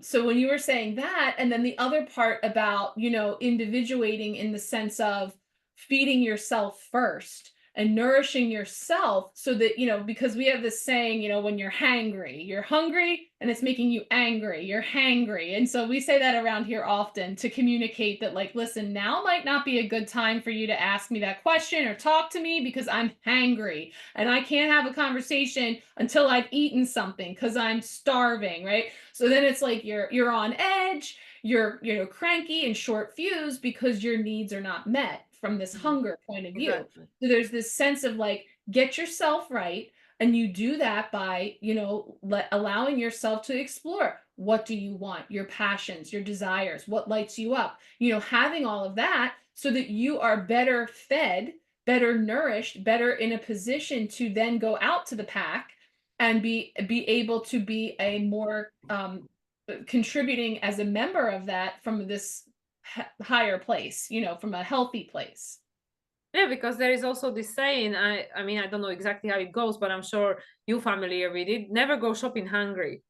B: So when you were saying that, and then the other part about, you know, individuating in the sense of feeding yourself first and nourishing yourself, so that, you know, because we have this saying, you know, when you're hangry, you're hungry and it's making you angry, you're hangry. And so we say that around here often to communicate that, like, listen, now might not be a good time for you to ask me that question or talk to me, because I'm hangry and I can't have a conversation until I've eaten something because I'm starving, right? So then it's like you're on edge, you're, you know, cranky and short fused because your needs are not met from this hunger point of view.
A: Exactly.
B: So there's this sense of like, get yourself right. And you do that by, you know, allowing yourself to explore. What do you want? Your passions, your desires, what lights you up, you know, having all of that so that you are better fed, better nourished, better in a position to then go out to the pack and be able to be a more contributing as a member of that from this higher place, you know, from a healthy place.
A: Yeah, because there is also this saying, I mean, I don't know exactly how it goes, but I'm sure you're familiar with it. Never go shopping hungry.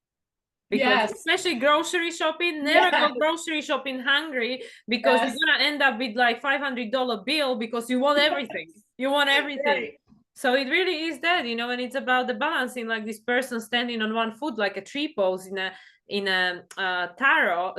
A: Because
B: Yes.
A: especially grocery shopping, never go grocery shopping hungry, because you're gonna end up with like $500 bill because you want everything. You want everything.
B: Right.
A: So it really is that, you know, and it's about the balancing, like this person standing on one foot like a tree pose in a tarot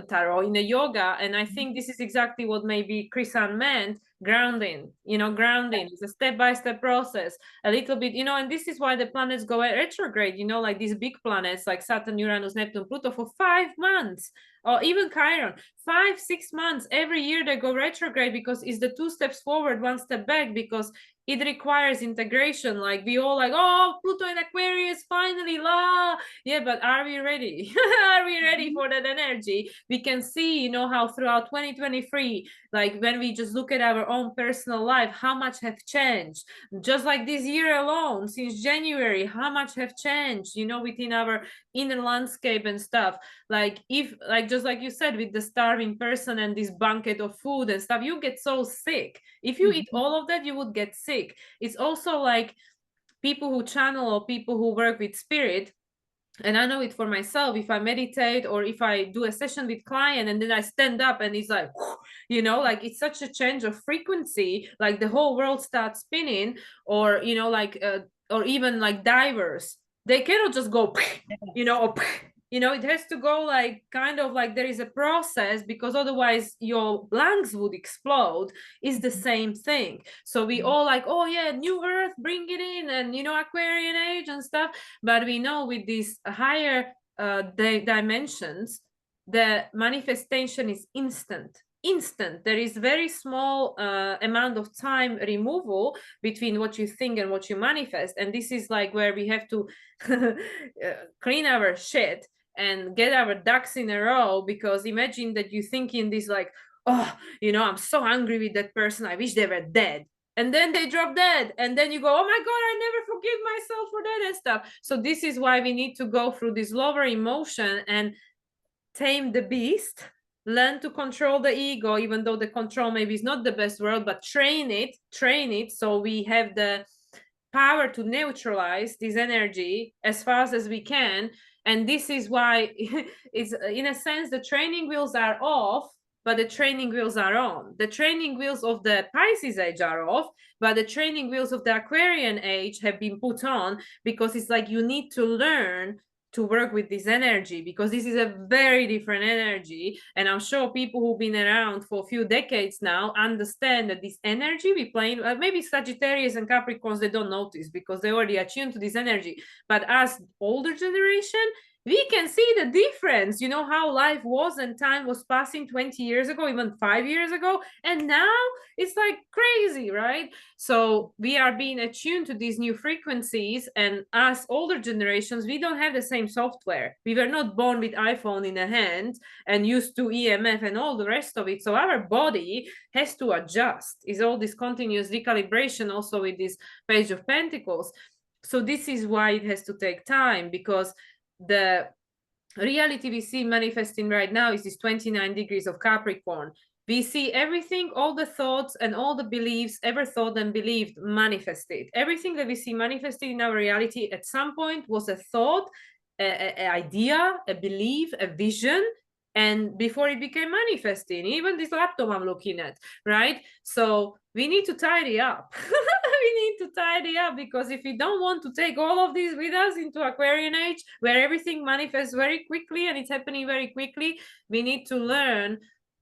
A: in a yoga. And I think this is exactly what maybe Krisan meant. Grounding, you know, grounding is a step-by-step process, a little bit, you know. And this is why the planets go retrograde, you know, like these big planets like Saturn, Uranus, Neptune, Pluto, for 5 months, or even Chiron, 5-6 months every year they go retrograde, because it's the 2 steps forward, 1 step back, because it requires integration. Like we all like, oh, Pluto in Aquarius, finally, la, Yeah, but are we ready? Are we ready for that energy? We can see, you know, how throughout 2023, like when we just look at our own personal life, how much have changed. Just like this year alone, since January, how much have changed, you know, within our inner landscape and stuff. Like if, like, just like you said, with the starving person and this banquet of food and stuff, you get so sick. If you eat all of that, you would get sick. It's also like people who channel or people who work with spirit, and I know it for myself, if I meditate or if I do a session with client and then I stand up and it's like, you know, like it's such a change of frequency, like the whole world starts spinning. Or, you know, like or even like divers, they cannot just go, you know, or, you know, it has to go like kind of like there is a process, because otherwise your lungs would explode. Is the same thing. So we all like, oh yeah, new earth, bring it in, and you know, Aquarian age and stuff. But we know with these higher dimensions, the manifestation is instant. There is very small amount of time removal between what you think and what you manifest. And this is like where we have to clean our shit and get our ducks in a row. Because imagine that you think in this like, oh, you know, I'm so angry with that person, I wish they were dead, and then they drop dead, and then you go, oh my god, I never forgive myself for that and stuff. So this is why we need to go through this lower emotion and tame the beast, learn to control the ego, even though the control maybe is not the best word, but train it so we have the power to neutralize this energy as fast as we can. And this is why it's, in a sense, the training wheels are off, but the training wheels are on. The training wheels of the Pisces age are off, but the training wheels of the Aquarian age have been put on, because it's like you need to learn to work with this energy, because this is a very different energy. And I'm sure people who've been around for a few decades now understand that this energy we play, maybe Sagittarius and Capricorns, they don't notice because they already attuned to this energy. But as older generation, we can see the difference, you know, how life was and time was passing 20 years ago, even 5 years ago, and now it's like crazy, right? So we are being attuned to these new frequencies, and as older generations, we don't have the same software. We were not born with iPhone in the hand and used to EMF and all the rest of it. So our body has to adjust. Is all this continuous recalibration also with this Page of Pentacles. So this is why it has to take time, because the reality we see manifesting right now is this 29 degrees of Capricorn. We see everything, all the thoughts and all the beliefs ever thought and believed manifested. Everything that we see manifested in our reality at some point was a thought, an idea, a belief, a vision, and before it became manifesting. Even this laptop I'm looking at, right? So we need to tidy up. We need to tidy up, because if we don't want to take all of this with us into Aquarian age, where everything manifests very quickly and it's happening very quickly, we need to learn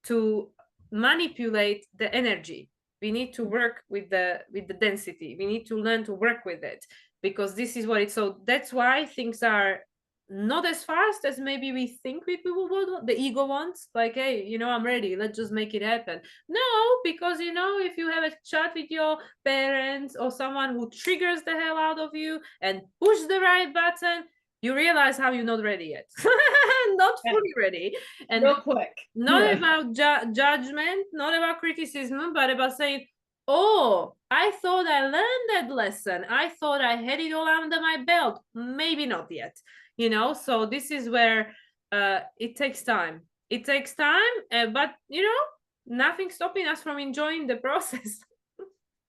A: to manipulate the energy. We need to work with the density. We need to learn to work with it, because this is what it's. So that's why things are not as fast as maybe we think people would. The ego wants, like, hey, you know, I'm ready, let's just make it happen. No, because, you know, if you have a chat with your parents or someone who triggers the hell out of you and push the right button, you realize how you're not ready yet. Not fully ready. And
B: real quick,
A: not about judgment, not about criticism, but about saying, oh, I thought I learned that lesson, I thought I had it all under my belt. Maybe not yet, you know. So this is where it takes time. It takes time, but, you know, nothing stopping us from enjoying the process.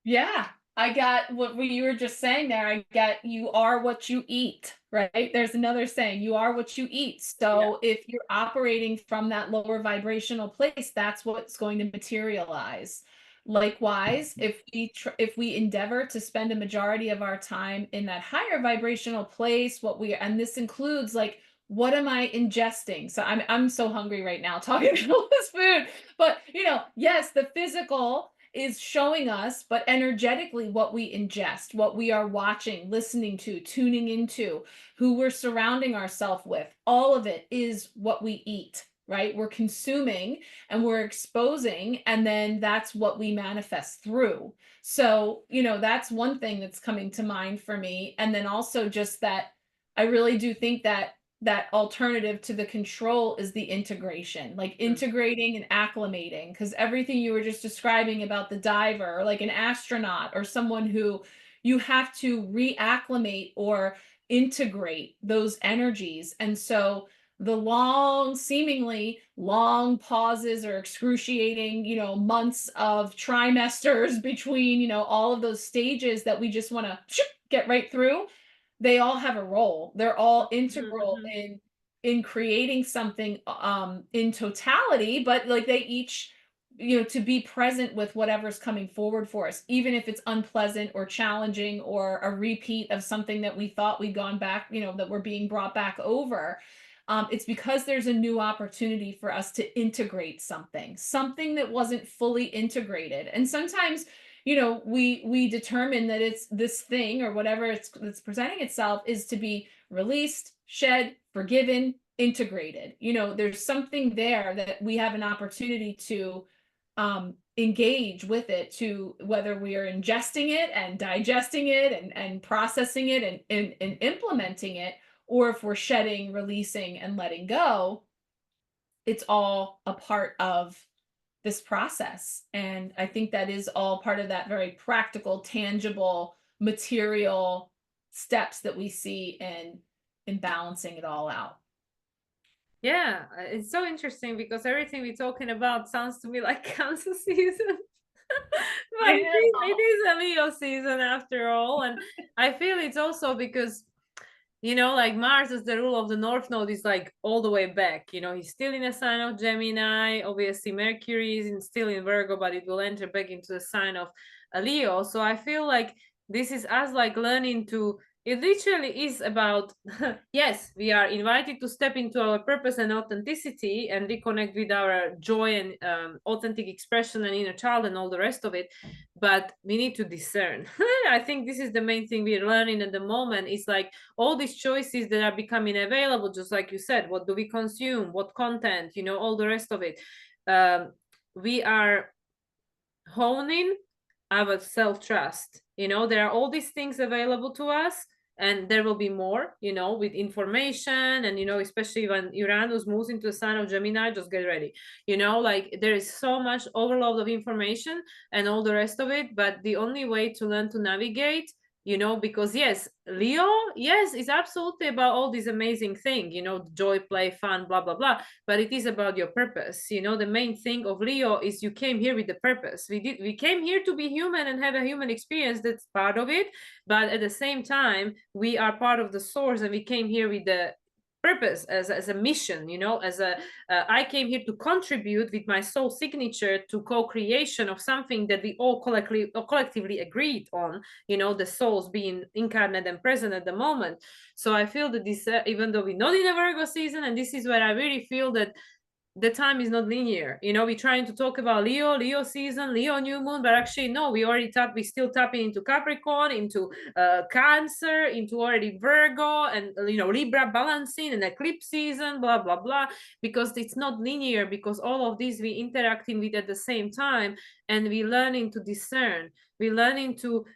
B: Yeah, I got what you were just saying there. I got, you are what you eat, right? There's another saying, you are what you eat. So if you're operating from that lower vibrational place, that's what's going to materialize. Likewise, if we endeavor to spend a majority of our time in that higher vibrational place, and this includes, like, what am I ingesting? So I'm so hungry right now talking about all this food. But, you know, yes, the physical is showing us, but energetically, what we ingest, what we are watching, listening to, tuning into, who we're surrounding ourselves with, all of it is what we eat, right? We're consuming and we're exposing, and then that's what we manifest through. So, you know, that's one thing that's coming to mind for me. And then also just that I really do think that that alternative to the control is the integration, like integrating and acclimating, because everything you were just describing about the diver, or like an astronaut, or someone who you have to reacclimate or integrate those energies. And so the long, seemingly long pauses or excruciating, months of trimesters between, all of those stages that we just want to get right through, they all have a role. They're all integral in creating something in totality, but like they each, to be present with whatever's coming forward for us, even if it's unpleasant or challenging or a repeat of something that we thought we'd gone back, that we're being brought back over. It's because there's a new opportunity for us to integrate something that wasn't fully integrated. And sometimes, we determine that it's this thing or whatever that's presenting itself is to be released, shed, forgiven, integrated. There's something there that we have an opportunity to engage with it, to whether we are ingesting it and digesting it and processing it and implementing it, or if we're shedding, releasing, and letting go. It's all a part of this process. And I think that is all part of that very practical, tangible, material steps that we see in balancing it all out.
A: Yeah, it's so interesting because everything we're talking about sounds to me like Cancer season. But it is a Leo season after all. And I feel it's also because, like Mars as the rule of the North Node is like all the way back. He's still in a sign of Gemini. Obviously, Mercury is still in Virgo, but it will enter back into the sign of Leo. So I feel like this is us like learning to, it literally is about, yes, we are invited to step into our purpose and authenticity and reconnect with our joy and authentic expression and inner child and all the rest of it. But we need to discern. I think this is the main thing we're learning at the moment. It's like all these choices that are becoming available, just like you said, what do we consume, what content, all the rest of it. We are honing our self-trust. There are all these things available to us, and there will be more, with information. And, especially when Uranus moves into the sign of Gemini, just get ready. Like there is so much overload of information and all the rest of it. But the only way to learn to navigate, because yes, Leo, yes, it's absolutely about all these amazing things, joy, play, fun, blah, blah, blah. But it is about your purpose. The main thing of Leo is you came here with the purpose. We came here to be human and have a human experience. That's part of it. But at the same time, we are part of the source, and we came here with the purpose as a mission, I came here to contribute with my soul signature to co-creation of something that we all collectively agreed on, the souls being incarnate and present at the moment. So I feel that this, even though we're not in a Virgo season, and this is where I really feel that the time is not linear. We're trying to talk about Leo season, Leo new moon, but actually no, we still tapping into Capricorn, into Cancer, into already Virgo, and Libra balancing and eclipse season, blah blah blah, because it's not linear, because all of these we interacting with at the same time, and we learning to discern, we learning to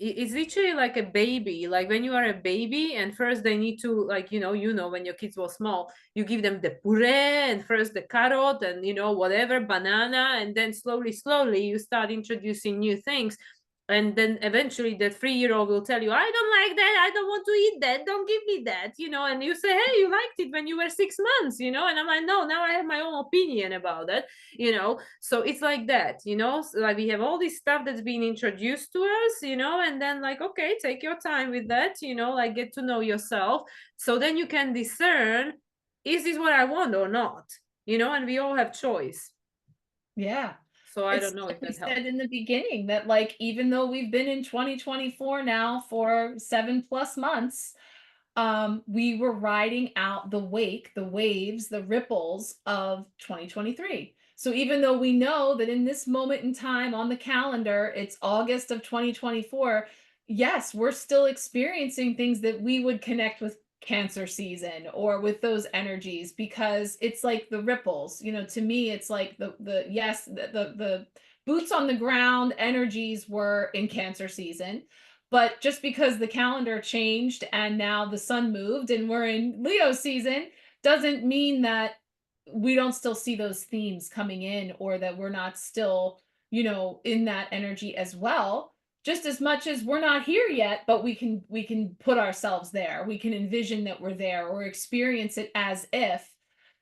A: it's literally like a baby. Like when you are a baby, and first they need to, like, when your kids were small, you give them the puree and first the carrot and whatever, banana, and then slowly you start introducing new things. And then eventually that 3-year-old will tell you, I don't like that, I don't want to eat that, don't give me that, and you say, hey, you liked it when you were 6 months, and I'm like, no, now I have my own opinion about it, so it's like that, so like we have all this stuff that's being introduced to us, and then like, okay, take your time with that, like get to know yourself, so then you can discern, is this what I want or not, and we all have choice.
B: Yeah.
A: So I don't know if that helps.
B: Said in the beginning that, like, even though we've been in 2024 now for 7+ months, we were riding out the waves, the ripples of 2023. So even though we know that in this moment in time on the calendar, it's August of 2024, yes, we're still experiencing things that we would connect with Cancer season or with those energies, because it's like the ripples, to me, it's like the boots on the ground energies were in Cancer season, But just because the calendar changed and now the sun moved and we're in Leo season doesn't mean that we don't still see those themes coming in, or that we're not still, in that energy as well. Just as much as we're not here yet, but we can put ourselves there. We can envision that we're there or experience it as if.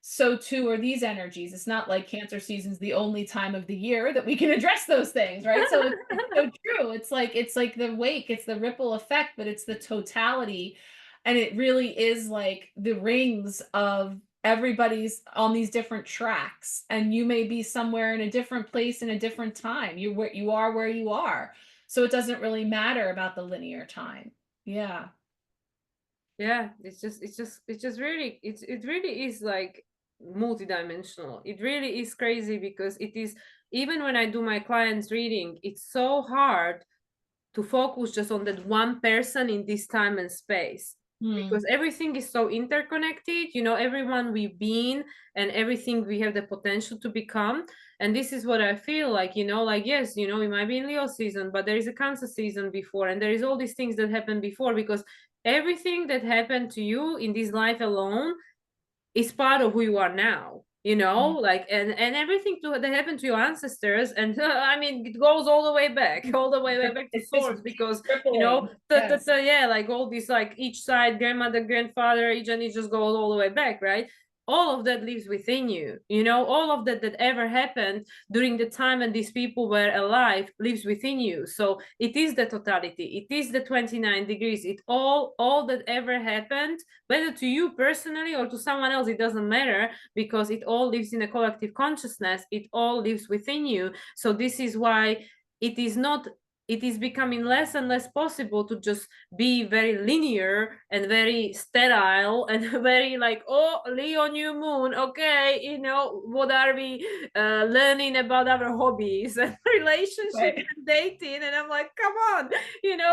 B: So too are these energies. It's not like Cancer season's the only time of the year that we can address those things, right? So it's so true. It's like the wake, it's the ripple effect, but it's the totality. And it really is like the rings of everybody's on these different tracks, and you may be somewhere in a different place in a different time. You are where you are. So it doesn't really matter about the linear time. Yeah.
A: Yeah, it's just really, it really is like multidimensional. It really is crazy, because it is, even when I do my clients reading, it's so hard to focus just on that one person in this time and space, because everything is so interconnected, everyone we've been and everything we have the potential to become. And this is what I feel like, like, yes, we might be in Leo season, but there is a Cancer season before, and there is all these things that happened before, because everything that happened to you in this life alone is part of who you are now, like, and everything that happened to your ancestors. And I mean, it goes all the way back to source, because
B: Yes.
A: yeah, like all these, like each side, grandmother, grandfather, each, and it just goes all the way back, right? All of that lives within you, all of that ever happened during the time when these people were alive lives within you. So it is the totality, it is the 29 degrees, it all that ever happened, whether to you personally or to someone else, it doesn't matter, because it all lives in a collective consciousness, it all lives within you. So this is why it is becoming less and less possible to just be very linear and very sterile and very like, oh, Leo new moon, okay, what are we learning about our hobbies and relationships,
B: Right.
A: and dating? And I'm like, come on,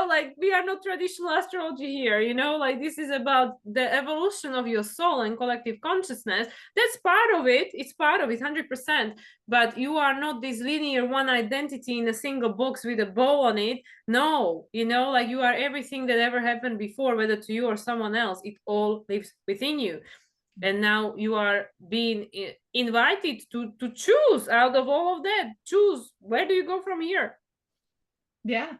A: like, we are not traditional astrology here, like, this is about the evolution of your soul and collective consciousness. That's part of it, it's part of it 100%, but you are not this linear one identity in a single box with a bow on it. No, like, you are everything that ever happened before, whether to you or someone else, it all lives within you. And now you are being invited to choose out of all of that. Choose, where do you go from here?
B: Yeah.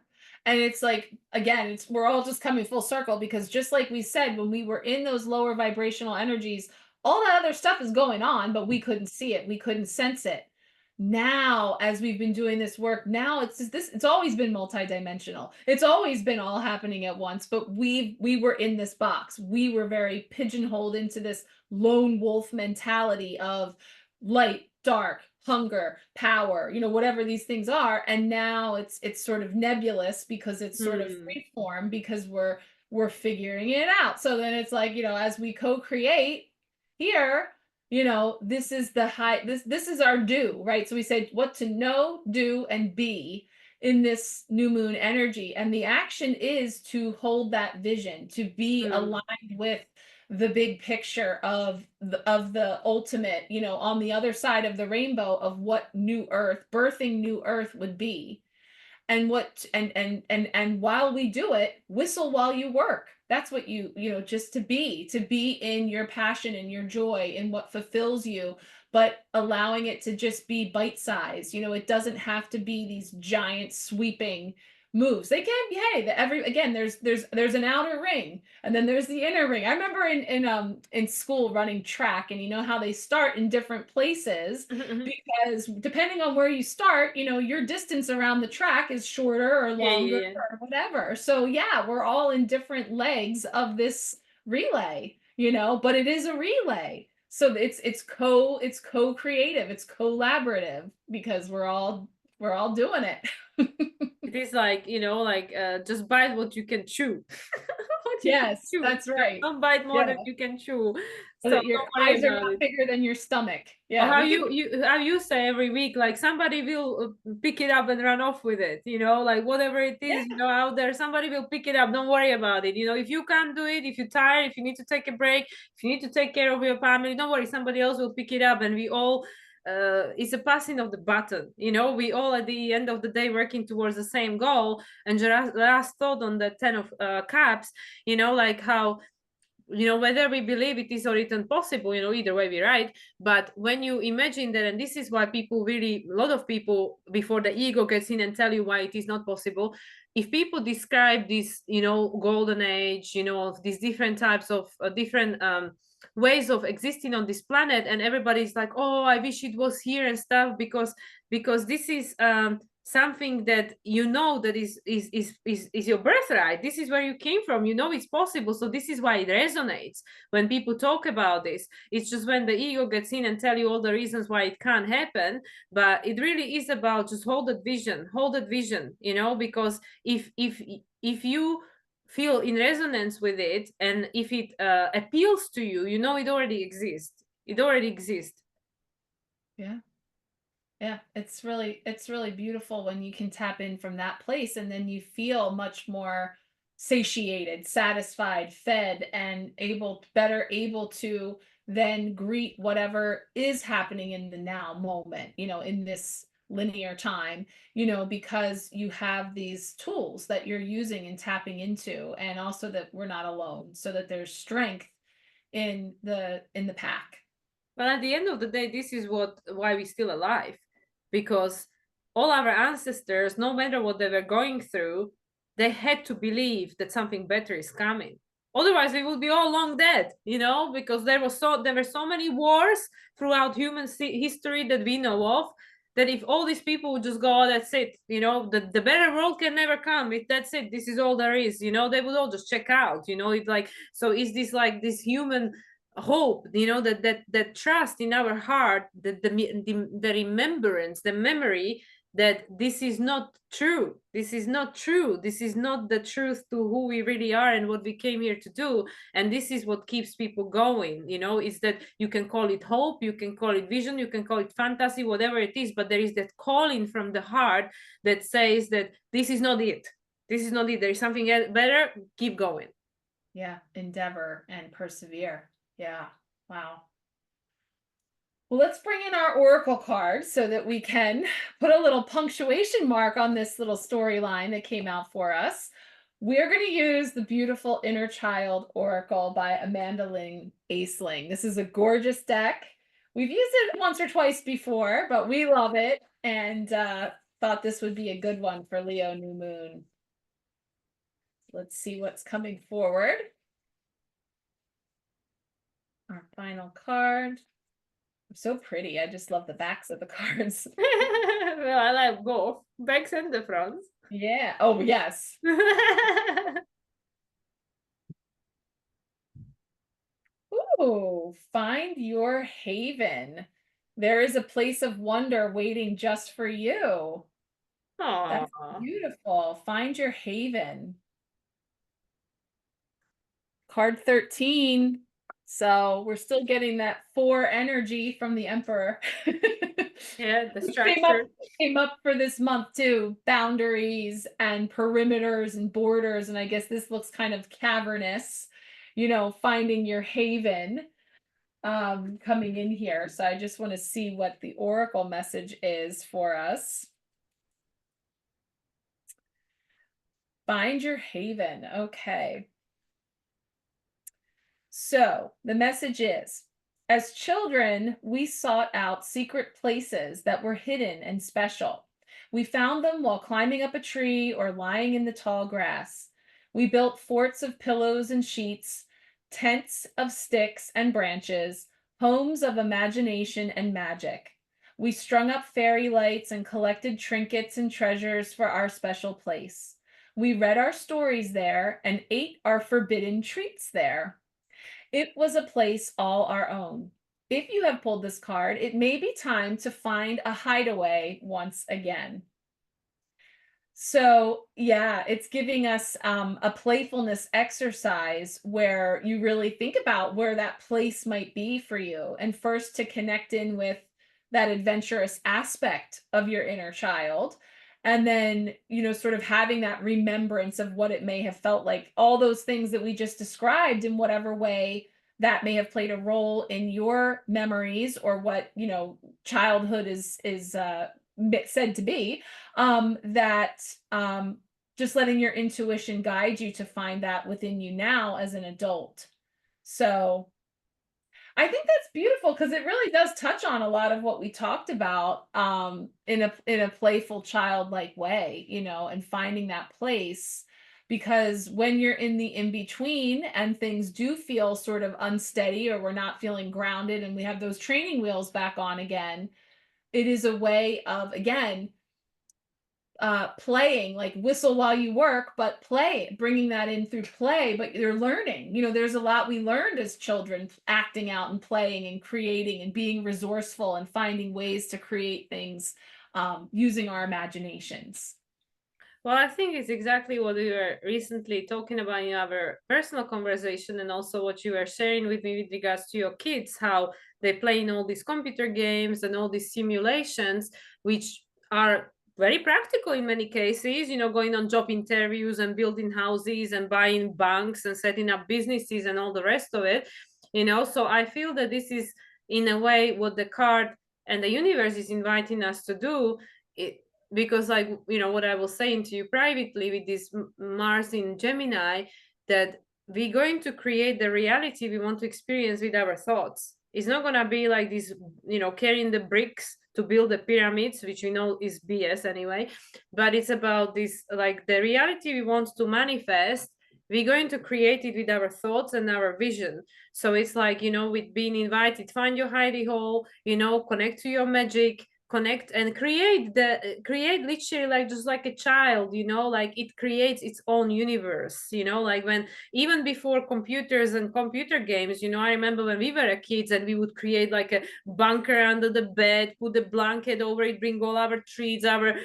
B: And it's like, again, we're all just coming full circle, because just like we said, when we were in those lower vibrational energies, all that other stuff is going on, but we couldn't see it. We couldn't sense it. Now, as we've been doing this work, now it's just it's always been multidimensional. It's always been all happening at once, but we were in this box. We were very pigeonholed into this lone wolf mentality of light, dark, hunger, power, whatever these things are. And now it's sort of nebulous, because it's sort of free form, because we're figuring it out. So then it's like, as we co-create here, this is this is our do, right? So we said what to know, do, and be in this new moon energy. And the action is to hold that vision, to be aligned with the big picture of the ultimate, on the other side of the rainbow, of what new earth, birthing new earth would be. And while we do it, whistle while you work. That's what just to be in your passion and your joy and what fulfills you, but allowing it to just be bite-sized. It doesn't have to be these giant sweeping moves. They can be, hey, again, there's an outer ring, and then there's the inner ring. I remember in school running track, and how they start in different places, because depending on where you start, your distance around the track is shorter or longer or whatever. So yeah, we're all in different legs of this relay, but it is a relay. So it's co-creative, it's collaborative, because we're all doing it.
A: It is like, just bite what you can chew.
B: Yes, that's right.
A: Don't bite more than you can chew.
B: So your eyes are not bigger than your stomach. Yeah.
A: Or how you say every week, like, somebody will pick it up and run off with it, like, whatever it is, out there, somebody will pick it up. Don't worry about it. If you can't do it, if you're tired, if you need to take a break, if you need to take care of your family, don't worry, somebody else will pick it up. And we all it's a passing of the baton. You know, we all at the end of the day working towards the same goal. And just last thought on the 10 of cups, you know, like how, you know, whether we believe it is or it isn't possible, you know, either way we're right. But when you imagine that, and this is why people really, a lot of people, before the ego gets in and tell you why it is not possible, if people describe this, you know, golden age, you know, of these different types of different ways of existing on this planet, and everybody's like, oh, I wish it was here and stuff, because this is something that, you know, that is your birthright. This is where you came from, you know, it's possible. So this is why it resonates when people talk about this. It's just when the ego gets in and tell you all the reasons why it can't happen. But it really is about just hold that vision, you know, because if you feel in resonance with it, and if it appeals to you, you know, it already exists.
B: Yeah. Yeah, it's really beautiful when you can tap in from that place, and then you feel much more satiated, satisfied, fed, and better able to then greet whatever is happening in the now moment, you know, in this linear time, you know, because you have these tools that you're using and tapping into, and also that we're not alone, so that there's strength in the pack.
A: Well, at the end of the day, this is why we're still alive, because all our ancestors, no matter what they were going through, they had to believe that something better is coming. Otherwise, we would be all long dead, you know, because there were so many wars throughout human history that we know of, that if all these people would just go, oh, that's it, you know, the better world can never come. If that's it, this is all there is, you know, they would all just check out, you know. It's like, so is this like this human hope, you know, that trust in our heart, that the remembrance, the memory that this is not true, this is not the truth to who we really are and what we came here to do. And this is what keeps people going, you know, is that you can call it hope, you can call it vision, you can call it fantasy, whatever it is, but there is that calling from the heart that says that this is not it, there is something better, keep going.
B: Yeah, endeavor and persevere. Yeah. Wow. Well, let's bring in our oracle card so that we can put a little punctuation mark on this little storyline that came out for us. We're going to use the beautiful Inner Child Oracle by 𝗲𝗓𝗋𝗋 Aisling. This is a gorgeous deck. We've used it once or twice before, but we love it, and thought this would be a good one for Leo New Moon. Let's see what's coming forward. Our final card. So pretty. I just love the backs of the cards.
A: Well, I like both backs and the fronts.
B: Yeah. Oh, yes. Ooh, find your haven. There is a place of wonder waiting just for you.
A: Aww.
B: That's beautiful. Find your haven. Card 13. So we're still getting that 4 energy from the Emperor.
A: Yeah, the structure
B: came up for this month too. Boundaries and perimeters and borders. And I guess this looks kind of cavernous, you know, finding your haven coming in here. So I just want to see what the oracle message is for us. Find your haven. Okay. So the message is, as children, we sought out secret places that were hidden and special. We found them while climbing up a tree or lying in the tall grass. We built forts of pillows and sheets, tents of sticks and branches, homes of imagination and magic. We strung up fairy lights and collected trinkets and treasures for our special place. We read our stories there and ate our forbidden treats there. It was a place all our own. If you have pulled this card, it may be time to find a hideaway once again. So yeah, it's giving us a playfulness exercise where you really think about where that place might be for you. And first to connect in with that adventurous aspect of your inner child. And then, you know, sort of having that remembrance of what it may have felt like, all those things that we just described in whatever way that may have played a role in your memories or what, childhood is said to be, that just letting your intuition guide you to find that within you now as an adult. So I think that's beautiful because it really does touch on a lot of what we talked about, in a playful, childlike way, and finding that place. Because when you're in the in between and things do feel sort of unsteady, or we're not feeling grounded and we have those training wheels back on again, it is a way of, again, playing, like whistle while you work, but play, bringing that in through play. But you're learning, there's a lot we learned as children, acting out and playing and creating and being resourceful and finding ways to create things, using our imaginations.
A: Well, I think it's exactly what we were recently talking about in our personal conversation, and also what you were sharing with me with regards to your kids, how they play in all these computer games and all these simulations, which are very practical in many cases, going on job interviews and building houses and buying banks and setting up businesses and all the rest of it. So I feel that this is, in a way, what the card and the universe is inviting us to do. Because, like, what I was saying to you privately with this Mars in Gemini, that we're going to create the reality we want to experience with our thoughts. It's not going to be like this, carrying the bricks to build the pyramids, which we know is BS anyway, but it's about this, like, the reality we want to manifest. We're going to create it with our thoughts and our vision. So it's like, with being invited, find your hidey hole, connect to your magic, connect and create literally, like, just like a child, like it creates its own universe, like when, even before computers and computer games, I remember when we were kids and we would create like a bunker under the bed, put a blanket over it, bring all our treats, our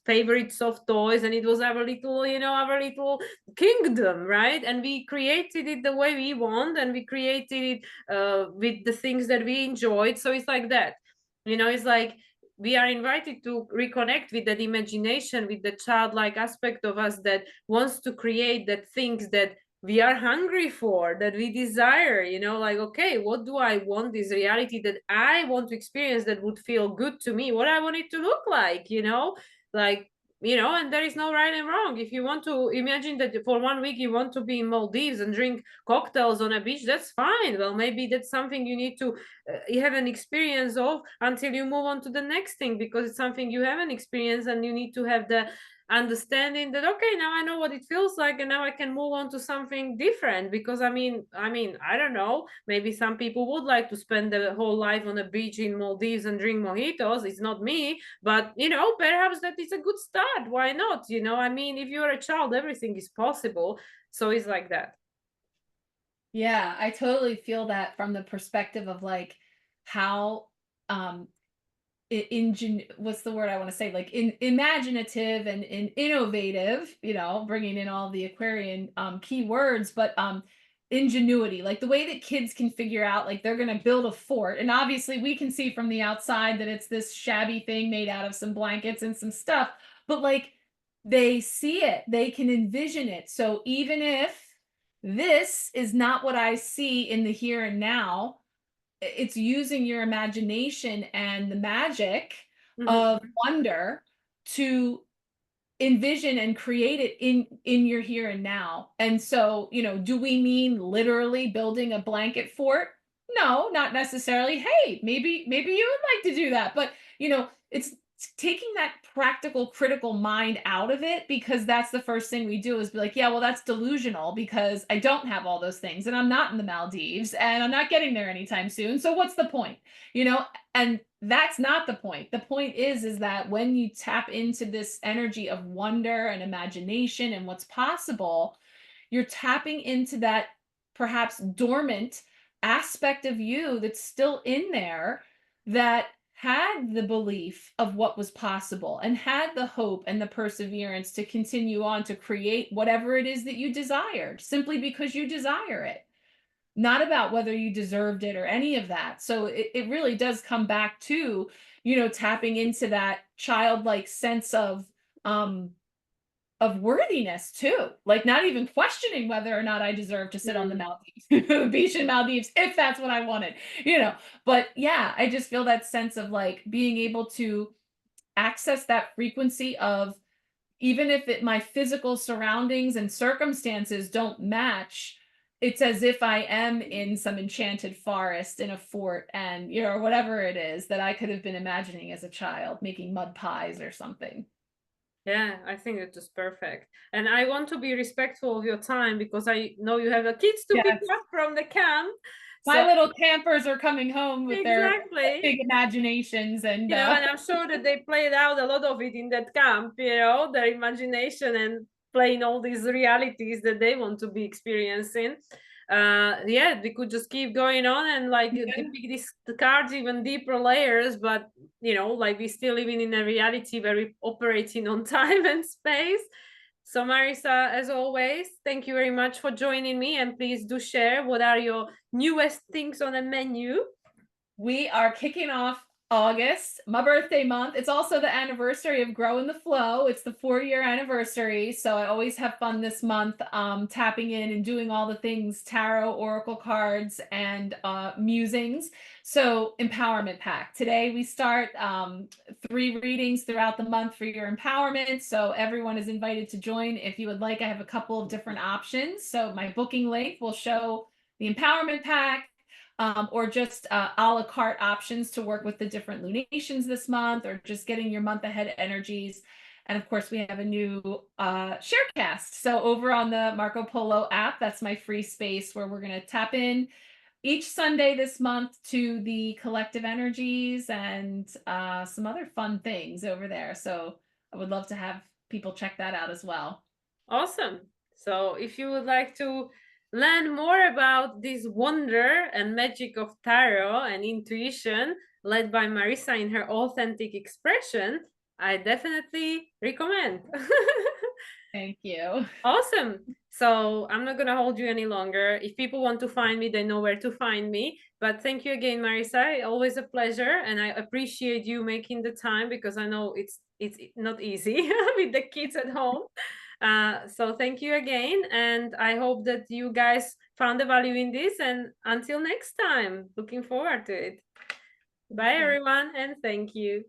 A: favorite soft toys, and it was our little kingdom, right? And we created it the way we want, and we created it with the things that we enjoyed. So it's like that, it's like we are invited to reconnect with that imagination, with the childlike aspect of us that wants to create that things that we are hungry for, that we desire, like, okay, what do I want, this reality that I want to experience that would feel good to me, what I want it to look like, like, and there is no right and wrong. If you want to imagine that for 1 week you want to be in Maldives and drink cocktails on a beach, that's fine. Well, maybe that's something you need to you have an experience of until you move on to the next thing, because it's something you haven't experienced, and you need to have the understanding that, okay, now I know what it feels like, and now I can move on to something different. Because I mean, I don't know, maybe some people would like to spend their whole life on a beach in Maldives and drink mojitos. It's not me, but perhaps that is a good start. Why not? If you're a child, everything is possible. So it's like that.
B: Yeah, I totally feel that from the perspective of like how what's the word I want to say, like imaginative and innovative, bringing in all the Aquarian key words, but ingenuity, like the way that kids can figure out, like they're going to build a fort, and obviously we can see from the outside that it's this shabby thing made out of some blankets and some stuff, but like they see it, they can envision it. So even if this is not what I see in the here and now, it's using your imagination and the magic of wonder to envision and create it in your here and now. And so, do we mean literally building a blanket fort? No, not necessarily. Hey, maybe you would like to do that, but it's taking that practical critical mind out of it, because that's the first thing we do is be like, yeah, well, that's delusional because I don't have all those things and I'm not in the Maldives and I'm not getting there anytime soon. So what's the point? And that's not the point. The point is that when you tap into this energy of wonder and imagination and what's possible, you're tapping into that perhaps dormant aspect of you that's still in there, that had the belief of what was possible and had the hope and the perseverance to continue on to create whatever it is that you desired, simply because you desire it, not about whether you deserved it or any of that. So it really does come back to, tapping into that childlike sense of of worthiness too, like not even questioning whether or not I deserve to sit on the Maldives, beach in Maldives, if that's what I wanted, you know. But yeah, I just feel that sense of like being able to access that frequency of, even if my physical surroundings and circumstances don't match, it's as if I am in some enchanted forest in a fort, and you know, or whatever it is that I could have been imagining as a child, making mud pies or something.
A: Yeah, I think it was perfect. And I want to be respectful of your time because I know you have the kids to pick
B: Yes.
A: up from the camp.
B: My
A: So
B: little campers are coming home with their
A: exactly.
B: big imaginations, and
A: You know, and I'm sure that they played out a lot of it in that camp, you know, their imagination and playing all these realities that they want to be experiencing. Yeah, we could just keep going on and like depict these cards even deeper layers, but you know, like we still living in a reality where we're operating on time and space. So Marisa, as always, thank you very much for joining me, and please do share what are your newest things on the menu.
B: we are kicking off August, my birthday month. It's also the anniversary of Grow in the Flow. It's the 4-year anniversary. So I always have fun this month, tapping in and doing all the things, tarot, oracle cards, and musings. So empowerment pack. Today we start 3 readings throughout the month for your empowerment. So everyone is invited to join if you would like. I have a couple of different options. So my booking link will show the empowerment pack, or just a la carte options to work with the different lunations this month, or just getting your month ahead energies. And of course, we have a new sharecast. So over on the Marco Polo app, that's my free space where we're going to tap in each Sunday this month to the collective energies and some other fun things over there. So I would love to have people check that out as well.
A: Awesome. So if you would like to learn more about this wonder and magic of tarot and intuition led by Marisa in her authentic expression, I definitely recommend.
B: Thank you.
A: Awesome. So I'm not going to hold you any longer. If people want to find me, they know where to find me. But thank you again, Marisa. Always a pleasure. And I appreciate you making the time because I know it's not easy with the kids at home. So thank you again. And I hope that you guys found the value in this. And until next time, looking forward to it. Bye, everyone. And thank you.